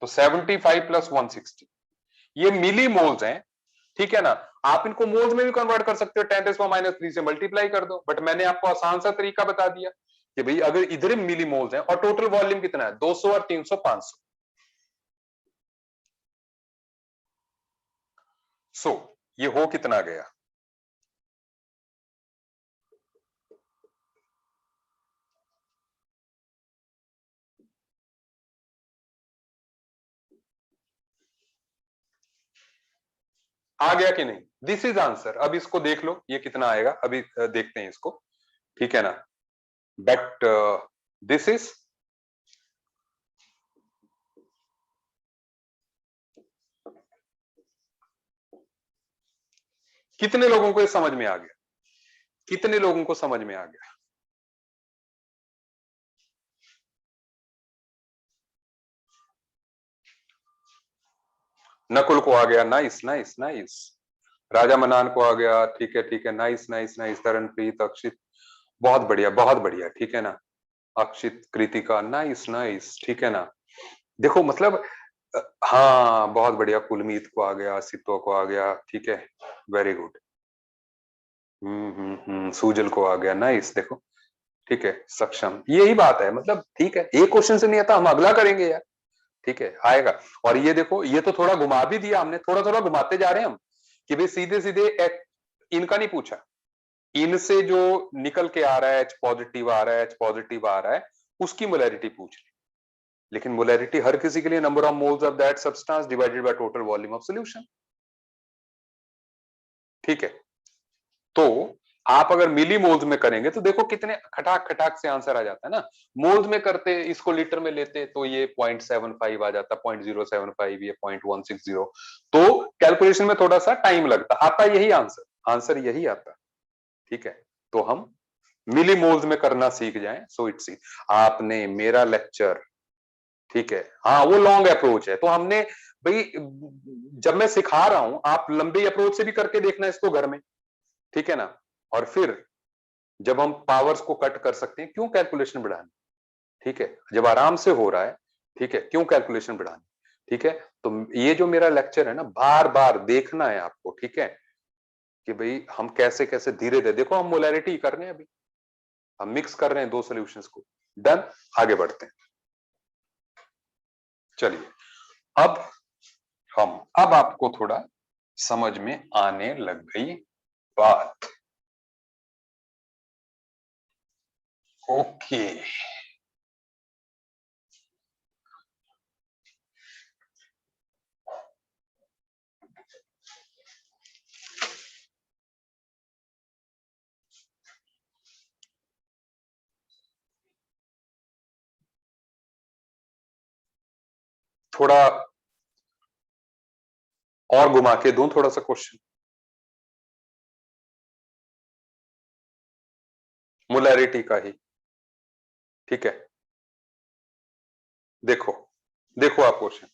S1: तो 75 प्लस 160 ये मिली मोल्स हैं। ठीक है ना? आप इनको मोल्स में भी कन्वर्ट कर सकते हो, 10⁻³ से मल्टीप्लाई कर दो, बट मैंने आपको आसान सा तरीका बता दिया कि भाई अगर इधर मिली मोल्स हैं और टोटल वॉल्यूम कितना है 200 और 300 500। सो ये हो कितना गया? आ गया कि नहीं? This is answer. अब इसको देख लो ये कितना आएगा, अभी देखते हैं इसको। ठीक है ना? बट दिस इज, कितने लोगों को ये समझ में आ गया? कितने लोगों को समझ में आ गया? नकुल को आ गया, नाइस नाइस नाइस। राजा मनान को आ गया, ठीक है, नाइस नाइस नाइस। तरनप्रीत, अक्षित, बहुत बढ़िया बहुत बढ़िया, ठीक है ना? अक्षित, कृतिका, नाइस नाइस, ठीक है ना? देखो मतलब हाँ बहुत बढ़िया। कुलमीत को आ गया, सित्तो को आ गया, ठीक है, वेरी गुड। सूजल को आ गया, नाइस। देखो ठीक है, सक्षम, यही बात है। मतलब ठीक है, एक क्वेश्चन से नहीं आता, हम अगला करेंगे यार। ठीक है, आएगा। और ये देखो, ये तो थोड़ा घुमा भी दिया हमने, थोड़ा थोड़ा घुमाते जा रहे हैं हम कि भाई सीधे सीधे इनका नहीं पूछा, इनसे जो निकल के आ रहा है H पॉजिटिव आ रहा है, H पॉजिटिव आ रहा है, उसकी मोलैरिटी पूछ रही। लेकिन मोलैरिटी हर किसी के लिए number of moles of that substance divided by total volume of solution. ठीक है, तो आप अगर मिली मोल्स में करेंगे तो देखो कितने खटाक खटाक से आंसर आ जाता है ना। मोल्स में करते, इसको लीटर में लेते तो ये 0.75 आ जाता, 0.075, ये 0.160। तो कैलकुलेशन में थोड़ा सा टाइम लगता, आता यही आंसर, आंसर यही आता। ठीक है, तो हम मिली मोल्स में करना सीख जाएं, सो इट्स। आपने मेरा लेक्चर, ठीक है, हाँ वो लॉन्ग अप्रोच है, तो हमने भाई जब मैं सिखा रहा हूं आप लंबे अप्रोच से भी करके देखना इसको घर में। ठीक है ना? और फिर जब हम पावर्स को कट कर सकते हैं, क्यों कैलकुलेशन बढ़ानी? ठीक है, जब आराम से हो रहा है, ठीक है, क्यों कैलकुलेशन बढ़ानी? ठीक है, तो ये जो मेरा लेक्चर है ना, बार बार देखना है आपको। ठीक है, कि भाई हम कैसे कैसे धीरे धीरे, देखो हम मोलैरिटी कर रहे हैं अभी, हम मिक्स कर रहे हैं दो सॉल्यूशंस को। डन, आगे बढ़ते हैं। चलिए, अब अब आपको थोड़ा समझ में आने लग गई बात। ओके, थोड़ा और घुमा के दूं थोड़ा सा क्वेश्चन, मोलैरिटी का ही। ठीक है, देखो देखो आप क्वेश्चन।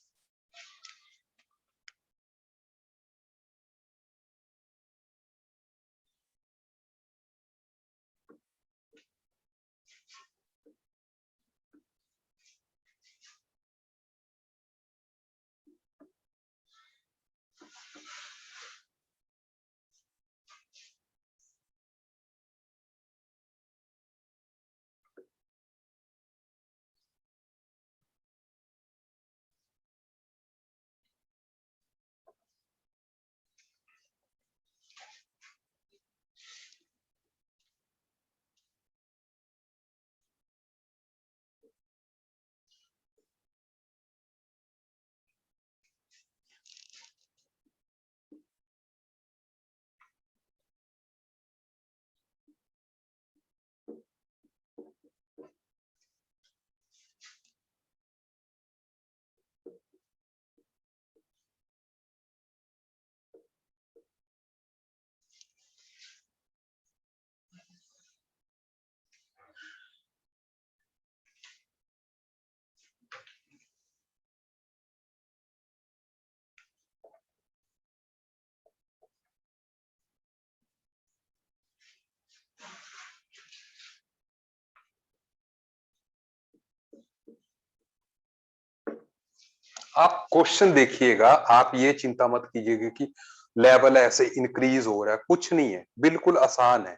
S1: आप क्वेश्चन देखिएगा, आप ये चिंता मत कीजिएगा कि लेवल ऐसे इंक्रीज हो रहा है, कुछ नहीं है, बिल्कुल आसान है।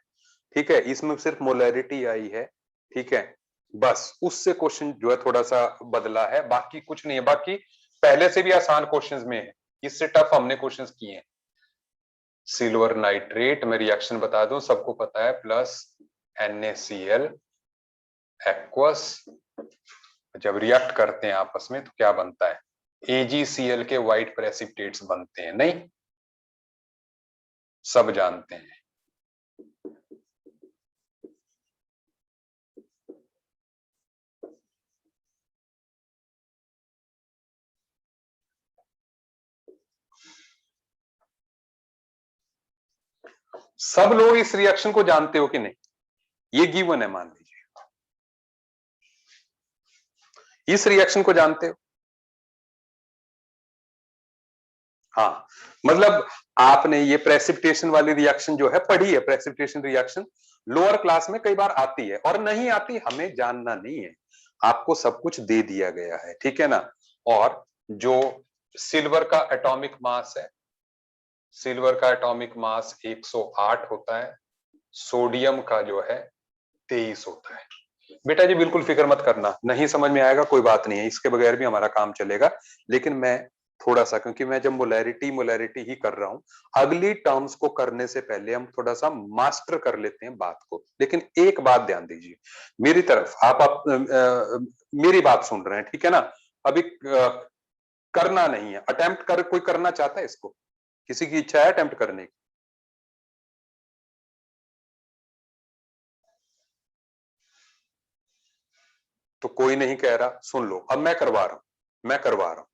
S1: ठीक है, इसमें सिर्फ मोलैरिटी आई है। ठीक है, बस उससे क्वेश्चन जो है थोड़ा सा बदला है, बाकी कुछ नहीं है। बाकी पहले से भी आसान क्वेश्चंस में है, इससे टफ हमने क्वेश्चंस किए हैं। सिल्वर नाइट्रेट में रिएक्शन बता दूं, सबको पता है, प्लस NaCl एक्वस, जब रिएक्ट करते हैं आपस में तो क्या बनता है, AgCl के व्हाइट प्रेसिपिटेट्स बनते हैं, नहीं सब जानते हैं। सब लोग इस रिएक्शन को जानते हो कि नहीं, ये गिवन है, मान लीजिए इस रिएक्शन को जानते हो। हाँ, मतलब आपने ये प्रेसिपिटेशन वाली रिएक्शन जो है पढ़ी है, प्रेसिपिटेशन रिएक्शन लोअर क्लास में कई बार आती है, और नहीं आती हमें जानना नहीं है, आपको सब कुछ दे दिया गया है, ठीक है ना। और जो सिल्वर का एटॉमिक मास है, सिल्वर का एटॉमिक मास 108 होता है, सोडियम का जो है 23 होता है। बेटा जी बिल्कुल फिक्र मत करना, नहीं समझ में आएगा कोई बात नहीं है, इसके बगैर भी हमारा काम चलेगा। लेकिन मैं थोड़ा सा, क्योंकि मैं जब मोलैरिटी मोलैरिटी ही कर रहा हूं, अगली टर्म्स को करने से पहले हम थोड़ा सा मास्टर कर लेते हैं बात को। लेकिन एक बात ध्यान दीजिए मेरी तरफ, आप मेरी बात सुन रहे हैं, ठीक है ना। अभी करना नहीं है अटेम्प्ट, कर कोई करना चाहता है इसको, किसी की इच्छा है अटेम्प्ट करने की? तो कोई नहीं कह रहा, सुन लो, अब मैं करवा रहा हूं, मैं करवा रहा हूं,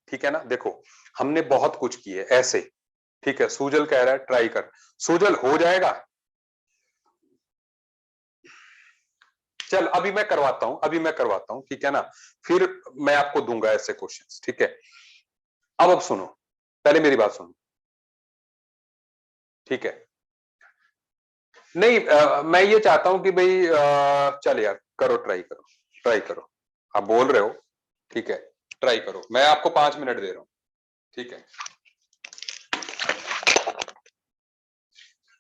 S1: ठीक है ना। देखो हमने बहुत कुछ किए ऐसे, ठीक है, सूजल कह रहा है ट्राई कर, सूजल हो जाएगा। चल अभी मैं करवाता हूं, अभी मैं करवाता हूं, ठीक है ना, फिर मैं आपको दूंगा ऐसे क्वेश्चंस, ठीक है। अब सुनो, पहले मेरी बात सुनो, ठीक है। नहीं मैं ये चाहता हूं कि भाई चल यार करो, ट्राई करो, ट्राई करो, आप बोल रहे हो, ठीक है, ट्राई करो, मैं आपको 5 मिनट दे रहा हूं, ठीक है।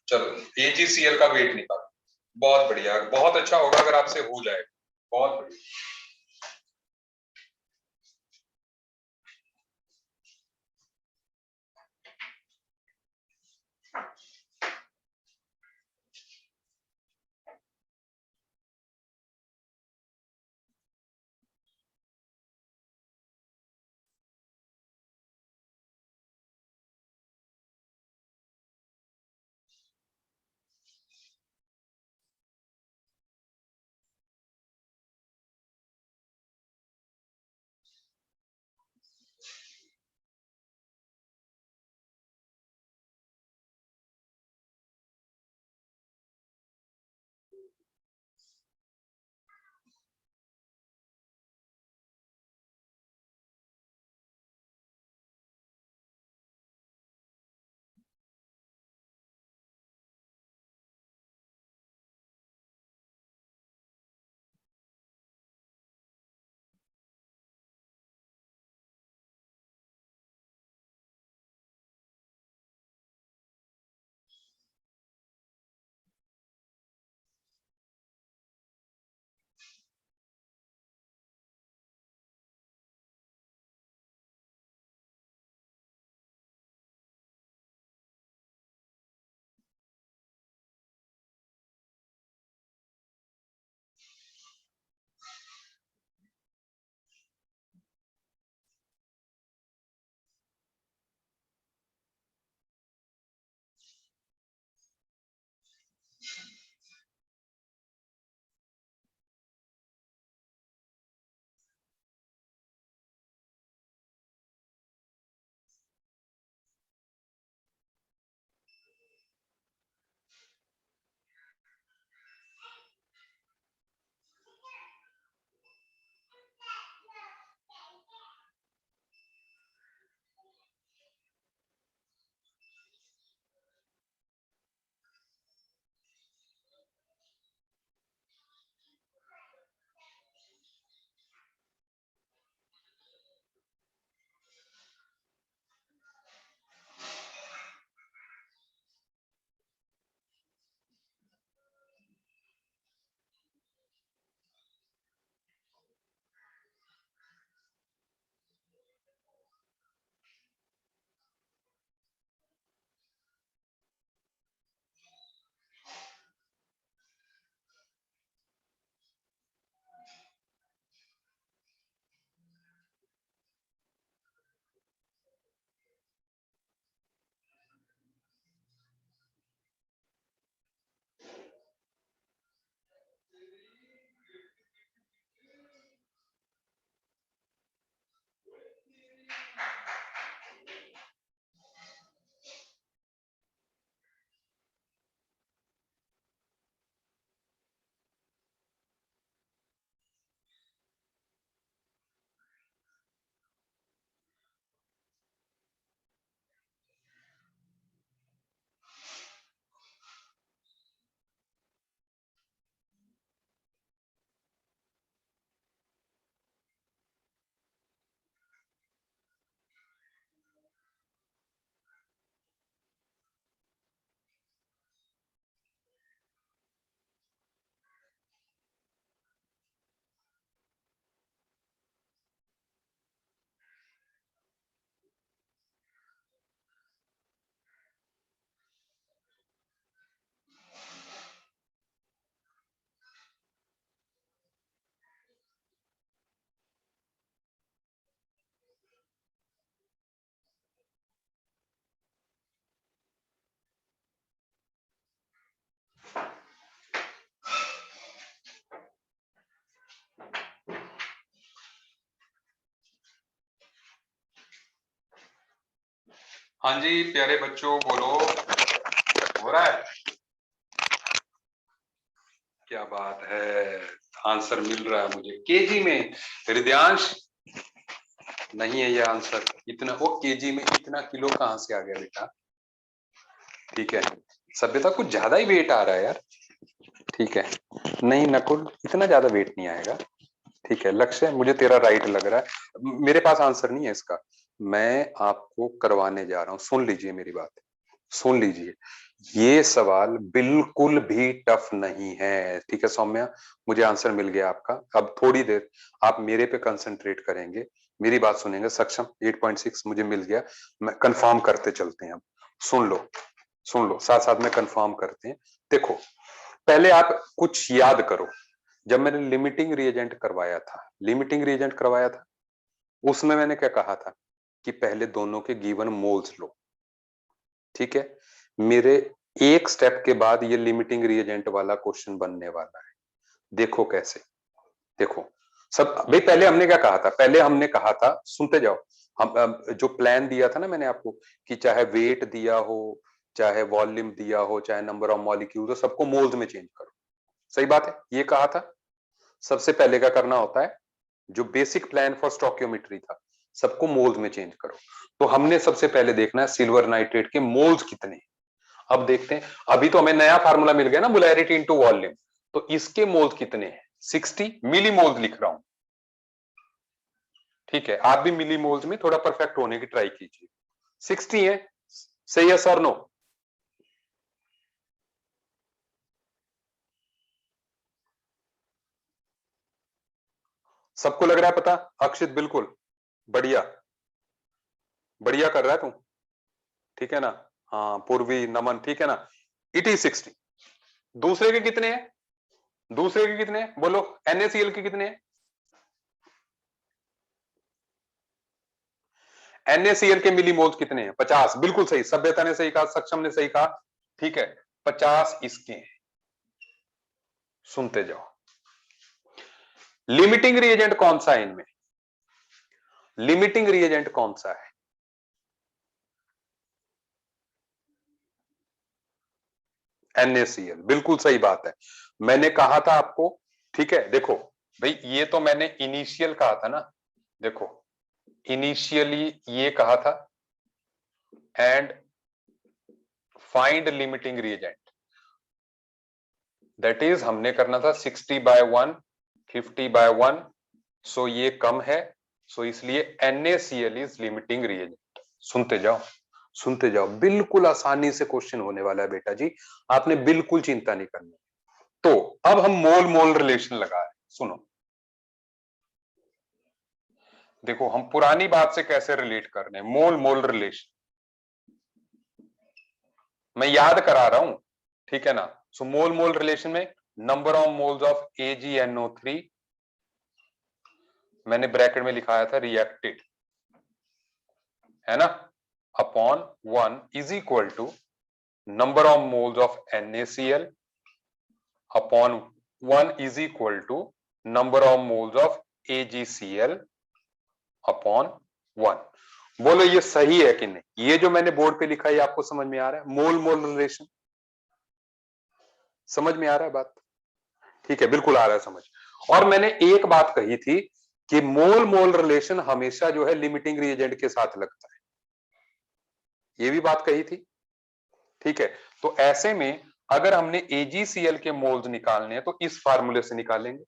S1: चलो AgCl का वेट निकालो, बहुत बढ़िया, बहुत अच्छा होगा अगर आपसे हो जाए, बहुत बढ़िया। हाँ जी प्यारे बच्चों बोलो, हो रहा है? क्या बात है, आंसर मिल रहा है मुझे केजी में। हृदयांश नहीं है ये आंसर, इतना वो केजी में इतना किलो कहां से आ गया बेटा? ठीक है, सभ्यता कुछ ज्यादा ही वेट आ रहा है यार। ठीक है, नहीं नकुल इतना ज्यादा वेट नहीं आएगा। ठीक है लक्ष्य, मुझे तेरा राइट लग रहा है, मेरे पास आंसर नहीं है इसका। मैं आपको करवाने जा रहा हूं, सुन लीजिए मेरी बात, सुन लीजिए। ये सवाल बिल्कुल भी टफ नहीं है। ठीक है सौम्या, मुझे आंसर मिल गया आपका। अब थोड़ी देर आप मेरे पे कंसंट्रेट करेंगे, मेरी बात सुनेंगे। सक्षम 8.6 मुझे मिल गया, मैं कंफर्म करते चलते हैं। अब सुन लो, सुन लो, साथ साथ में कंफर्म करते हैं। देखो पहले आप कुछ याद करो, जब मैंने लिमिटिंग रिएजेंट करवाया था, लिमिटिंग रिएजेंट करवाया था, उसमें मैंने क्या कहा था कि पहले दोनों के गिवन मोल्स लो। ठीक है, मेरे एक स्टेप के बाद ये लिमिटिंग रिएजेंट वाला क्वेश्चन बनने वाला है। देखो कैसे, देखो सब भाई, पहले हमने क्या कहा था? पहले हमने कहा था, सुनते जाओ, हम जो प्लान दिया था ना मैंने आपको, कि चाहे वेट दिया हो, चाहे वॉल्यूम दिया हो, चाहे नंबर ऑफ मॉलिक्यूल हो, सबको मोल्स में चेंज करो। सही बात है, ये कहा था। सबसे पहले क्या करना होता है, जो बेसिक प्लान फॉर स्टोक्योमेट्री था, सबको मोल्स में चेंज करो। तो हमने सबसे पहले देखना है सिल्वर नाइट्रेट के मोल्स कितने हैं। अब देखते हैं, अभी तो हमें नया फार्मूला मिल गया ना, मोलैरिटी इनटू वॉल्यूम। तो इसके मोल्स कितने हैं? 60 मिली मोल्स लिख रहा हूं। ठीक है, आप भी मिली मोल्स में थोड़ा परफेक्ट होने की ट्राई कीजिए। 60 है, सही है सर? नो? सबको लग रहा है पता? अक्षित बिल्कुल बढ़िया, बढ़िया कर रहा है तू। ठीक है ना? हाँ पूर्वी नमन, ठीक है ना? It is 60। दूसरे के कितने हैं? दूसरे के कितने हैं बोलो? NaCl के कितने हैं? NaCl के मिलीमोल्स कितने हैं? 50। बिल्कुल सही, सभ्यता ने सही कहा, सक्षम ने सही कहा। ठीक है, 50 इसके हैं। सुनते जाओ, लिमिटिंग रिएजेंट कौन सा है इनमें? लिमिटिंग रिएजेंट कौन सा है? NaCl, बिल्कुल सही बात है। मैंने कहा था आपको, ठीक है देखो भाई, ये तो मैंने इनिशियल कहा था ना। देखो इनिशियली ये कहा था, and find limiting reagent, that is हमने करना था 60/1, 50/1। सो ये कम है, सो इसलिए NaCl इज लिमिटिंग रिएजेंट। सुनते जाओ, सुनते जाओ, बिल्कुल आसानी से क्वेश्चन होने वाला है बेटा जी, आपने बिल्कुल चिंता नहीं करनी। तो अब हम मोल मोल रिलेशन लगा रहे हैं, सुनो। देखो हम पुरानी बात से कैसे रिलेट कर रहे हैं, मोल मोल रिलेशन मैं याद करा रहा हूं। ठीक है ना? सो मोल मोल रिलेशन में number of moles of AgNO3, मैंने ब्रैकेट में लिखाया था रिएक्टेड, है ना, upon 1 is equal to number of moles of NaCl upon 1 is equal to number of moles of AgCl upon 1। बोलो ये सही है कि नहीं? ये जो मैंने बोर्ड पे लिखा है आपको समझ में आ रहा है? मोल मोल रिलेशन समझ में आ रहा है बात? ठीक है, बिल्कुल आ रहा है समझ। और मैंने एक बात कही थी कि मोल मोल रिलेशन हमेशा जो है लिमिटिंग रिएजेंट के साथ लगता है, ये भी बात कही थी। ठीक है, तो ऐसे में अगर हमने AgCl के मोल्स निकालने हैं तो इस फार्मूले से निकालेंगे।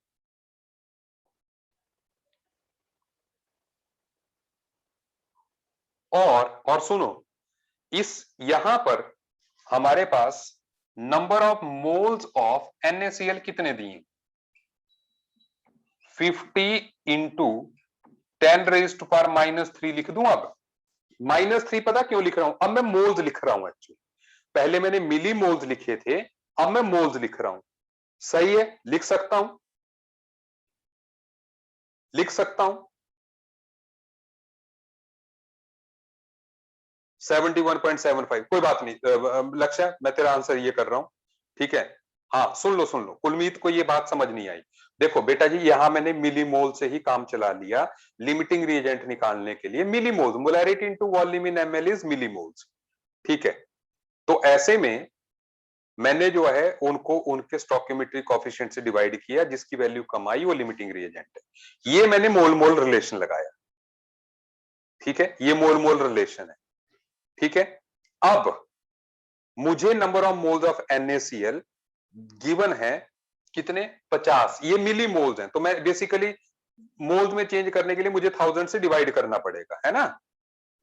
S1: और सुनो, इस यहां पर हमारे पास number of moles of NaCl कितने दिए? 50 इंटू 10⁻³ लिख दूं अब? -3 पता क्यों लिख रहा हूं? अब मैं मोल्स लिख रहा हूं एक्चुअली, पहले मैंने मिली मोल्स लिखे थे, अब मैं मोल्स लिख रहा हूं। सही है, लिख सकता हूं, लिख सकता हूं। 71.75, कोई बात नहीं लक्ष्य, मैं तेरा आंसर ये कर रहा हूं। ठीक है, हाँ सुन लो, सुन लो, कुलमीत को ये बात समझ नहीं आई। देखो बेटा जी, यहां मैंने मिलीमोल से ही काम चला लिया लिमिटिंग रिएजेंट निकालने के लिए। Millimoles, molarity into volume in ML is millimoles, ठीक है। तो ऐसे में मैंने जो है उनको उनके स्टोइकियोमेट्रिक कोएफिशिएंट से डिवाइड किया, जिसकी वैल्यू कम आई वो लिमिटिंग रिएजेंट है। ये मैंने मोल मोल रिलेशन लगाया, ठीक है, ये मोल मोल रिलेशन है, ठीक है। अब मुझे number of moles of NaCl given है कितने, 50। ये मिली मोल्स हैं, तो मैं बेसिकली मोल्स में चेंज करने के लिए मुझे 1000 से डिवाइड करना पड़ेगा, है ना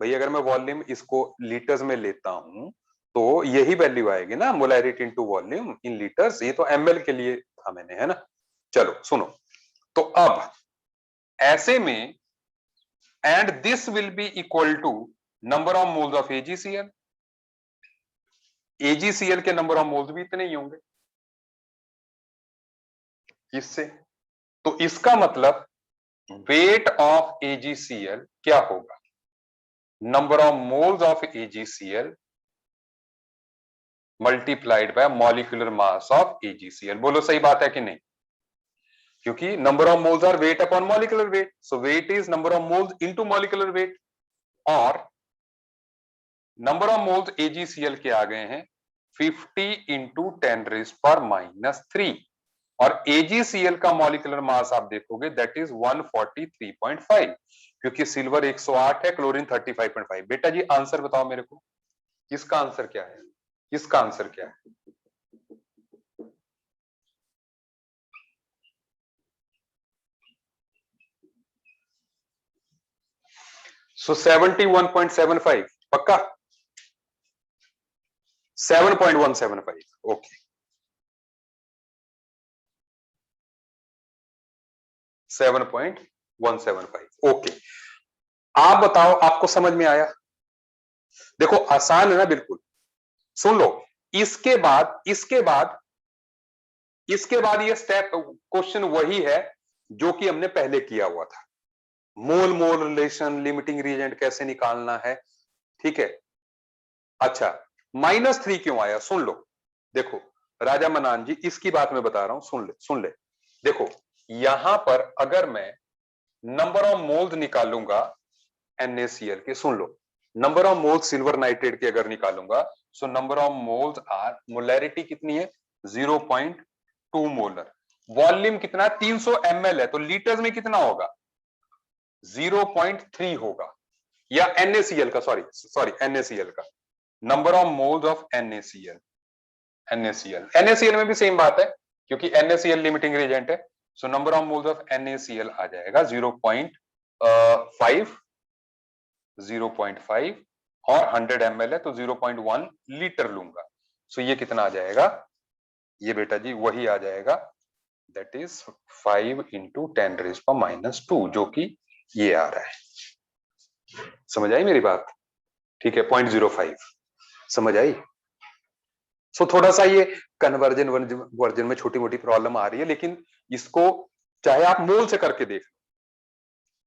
S1: भाई। अगर मैं वॉल्यूम इसको लीटर्स में लेता हूं तो यही वैल्यू आएगी ना, मोलैरिटी इनटू वॉल्यूम इन लीटर्स। ये तो एमएल के लिए था मैंने, है ना। चलो सुनो, तो अब ऐसे में and this will be equal to number of moles of AgCl। AgCl के नंबर ऑफ मोल्स भी इतने ही होंगे इससे। तो इसका मतलब वेट ऑफ AgCl क्या होगा, number of moles of AgCl multiplied by molecular mass of AgCl। बोलो सही बात है कि नहीं, क्योंकि number of moles are weight upon molecular weight, so weight is number of moles into molecular weight. और नंबर ऑफ मोल्स AgCl के आ गए हैं 50 इंटू 10⁻³ और AgCl का मॉलिक्यूलर मास आप देखोगे दैट इज 143.5, क्योंकि सिल्वर 108 है, क्लोरीन 35.5। बेटा जी आंसर बताओ मेरे को, इसका आंसर क्या है, इसका आंसर क्या है। सो 71.75 पक्का, 7.175, ओके 7.175, ओके। आप बताओ आपको समझ में आया। देखो आसान है ना बिल्कुल। सुन लो, इसके बाद इसके बाद इसके बाद ये स्टेप क्वेश्चन वही है जो कि हमने पहले किया हुआ था, मोल मोल रिलेशन, लिमिटिंग रिएजेंट कैसे निकालना है, ठीक है। अच्छा, -3 क्यों आया, सुन लो। देखो राजा मनान जी, इसकी बात मैं बता रहा हूं, सुन ले सुन ले। देखो यहां पर अगर मैं नंबर ऑफ मोल्स निकालूंगा NaCl के, सुन लो, number of moles silver nitrate के अगर निकालूंगा, so number of moles are, molarity कितनी है 0.2 मोलर, वॉल्यूम कितना 300 ml है, तो लीटर्स में कितना होगा 0.3 होगा। या NaCl का, सॉरी सॉरी NaCl का number of moles of NaCl में भी सेम बात है, क्योंकि NaCl लिमिटिंग रिएजेंट है। सो number of moles of NaCl आ जाएगा 0.5 और 100 ml है तो 0.1 लीटर लूंगा। सो ये कितना आ जाएगा, ये बेटा जी वही आ जाएगा, दैट इज 5 इंटू 10⁻², जो कि ये आ रहा है। समझ आई मेरी बात, ठीक है, 0.05 समझ आई। सो थोड़ा सा ये कन्वर्जन वर्जन में छोटी मोटी प्रॉब्लम आ रही है, लेकिन इसको चाहे आप मोल से करके देख,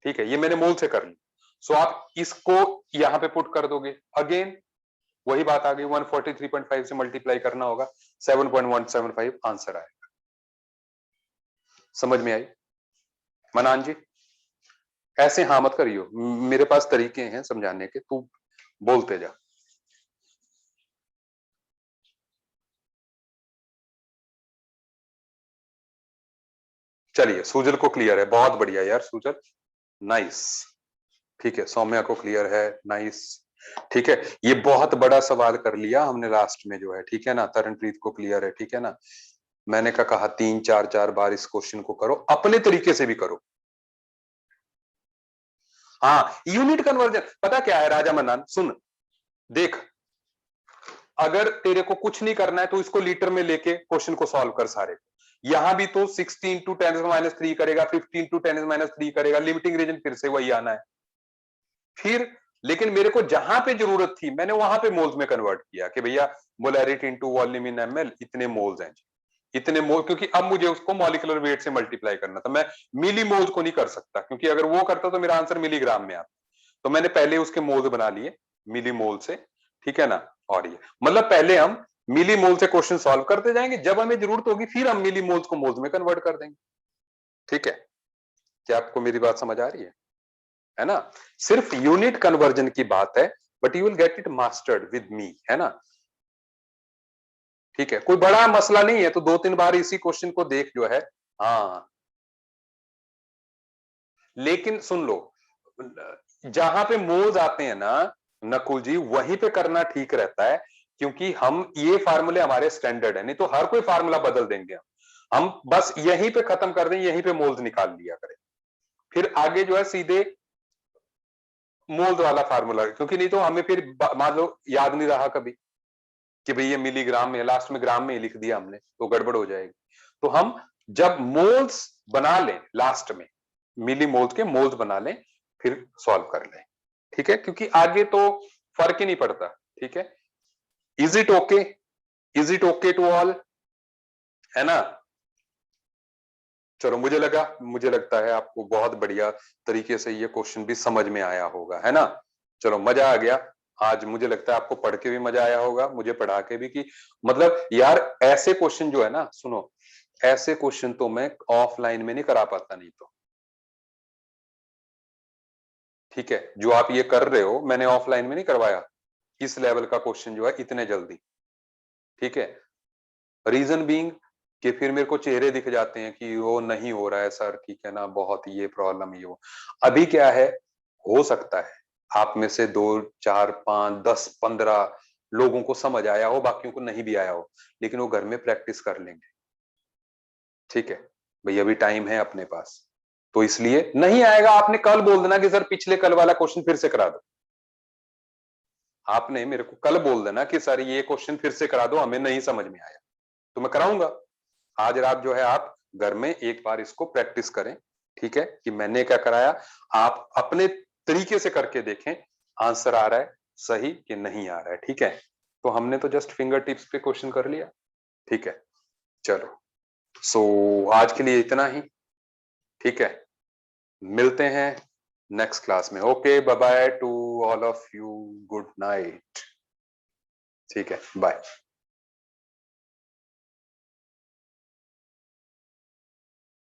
S1: ठीक है, ये मैंने मोल से कर ली। सो आप इसको यहां पे पुट कर दोगे, अगेन वही बात आ गई, 143.5 से मल्टीप्लाई करना होगा, 7.175 आंसर आएगा। समझ में आई मनान जी, ऐसे हाँ मत करियो, मेरे पास तरीके हैं समझाने के, तू बोलते जा। चलिए सुजल को क्लियर है, बहुत बढ़िया यार सुजल, नाइस, ठीक है। सौम्या को क्लियर है, नाइस, ठीक है। ये बहुत बड़ा सवाल कर लिया हमने लास्ट में जो है, ठीक है ना। तरनप्रीत को क्लियर है, ठीक है ना। मैंने कहा 3-4 बार इस क्वेश्चन को करो, अपने तरीके से भी करो। हाँ यूनिट कन्वर्जन पता क्या है राजा मन्नान, सुन देख, अगर तेरे को कुछ नहीं करना है तो इसको लीटर में लेके क्वेश्चन को सॉल्व कर सारे। यहां भी तो 60 इंटू 10⁻³ करेगा, 50 इंटू 10⁻³ करेगा, लिमिटिंग रीजन फिर से वही आना है फिर। लेकिन मेरे को जहां पे जरूरत थी मैंने वहां पे मोल्स में कन्वर्ट किया कि भैया molarity into volume in ml इतने मोल्स हैं, इतने मोल, क्योंकि अब मुझे उसको मॉलिक्यूलर वेट से मल्टीप्लाई करना था। मैं मिली मोल्स को नहीं कर सकता, क्योंकि अगर वो करता तो मेरा आंसर मिलीग्राम में आता। तो मैंने पहले उसके मोल्स बना लिए मिली मोल से, ठीक है ना। और ये मतलब पहले हम मिली मोल से क्वेश्चन सॉल्व करते जाएंगे, जब हमें जरूरत होगी फिर हम मिली मोल्स को मोल्स में कन्वर्ट कर देंगे। ठीक है, क्या आपको मेरी बात समझ आ रही है ना? सिर्फ यूनिट कन्वर्जन की बात है, but you will get it mastered with me, है ना? ठीक है, कोई बड़ा मसला नहीं है, तो 2-3 बार इसी क्वेश्चन को देख जो है। हाँ, लेकिन सुन लो, जहां पे मोल्स आते हैं ना नकुल जी, वहीं पे करना ठीक रहता है, क्योंकि हम ये फार्मूले हमारे स्टैंडर्ड है, नहीं तो हर कोई फार्मूला बदल देंगे हम बस यहीं पे खत्म कर दें, यहीं पे मोल्स निकाल लिया करें, फिर आगे जो है सीधे मोल्स वाला फार्मूला, क्योंकि नहीं तो हमें फिर मान लो याद नहीं रहा कभी कि भाई ये मिलीग्राम में, लास्ट में ग्राम में ही लिख दिया हमने, तो गड़बड़ हो जाएगी। तो हम जब मोल्स बना लें, लास्ट में मिली मोल्स के मोल्स बना लें, फिर सॉल्व कर लें, ठीक है, क्योंकि आगे तो फर्क ही नहीं पड़ता। ठीक है, is it okay, is it okay to all, है ना? चलो, मुझे लगता है आपको बहुत बढ़िया तरीके से ये क्वेश्चन भी समझ में आया होगा, है ना? चलो, मजा आ गया। आज मुझे लगता है आपको पढ़ के भी मजा आया होगा, मुझे पढ़ा के भी, कि मतलब यार ऐसे क्वेश्चन जो है ना, सुनो, ऐसे क्वेश्चन तो मैं ऑफलाइन में नहीं करा पाता, नहीं तो। ठीक है, जो आप ये कर रहे हो मैंने ऑफलाइन में नहीं करवाया, इस लेवल का क्वेश्चन जो है इतने जल्दी। ठीक है, रीजन बीइंग कि फिर मेरे को चेहरे दिख जाते हैं कि वो नहीं हो रहा है सर, ठीक है ना, बहुत ये प्रॉब्लम, ये वो। अभी क्या है, हो सकता है आप में से 2, 4, 5, 10, 15 लोगों को समझ आया हो, बाकियों को नहीं भी आया हो, लेकिन वो घर में प्रैक्टिस कर लेंगे। ठीक है भाई, अभी टाइम है अपने पास, तो इसलिए नहीं आएगा, आपने कल बोल देना कि सर पिछले कल वाला क्वेश्चन फिर से करा दो। आपने मेरे को कल बोल देना कि सर ये क्वेश्चन फिर से करा दो, हमें नहीं समझ में आया, तो मैं कराऊंगा। आज रात जो है आप घर में एक बार इसको प्रैक्टिस करें, ठीक है, कि मैंने क्या कराया, आप अपने तरीके से करके देखें, आंसर आ रहा है सही कि नहीं आ रहा है। ठीक है, तो हमने तो जस्ट फिंगर टिप्स पे क्वेश्चन कर लिया। ठीक है, चलो, सो आज के लिए इतना ही। ठीक है, मिलते हैं नेक्स्ट क्लास में। Okay, bye bye to all of you, good night. ठीक है, बाय।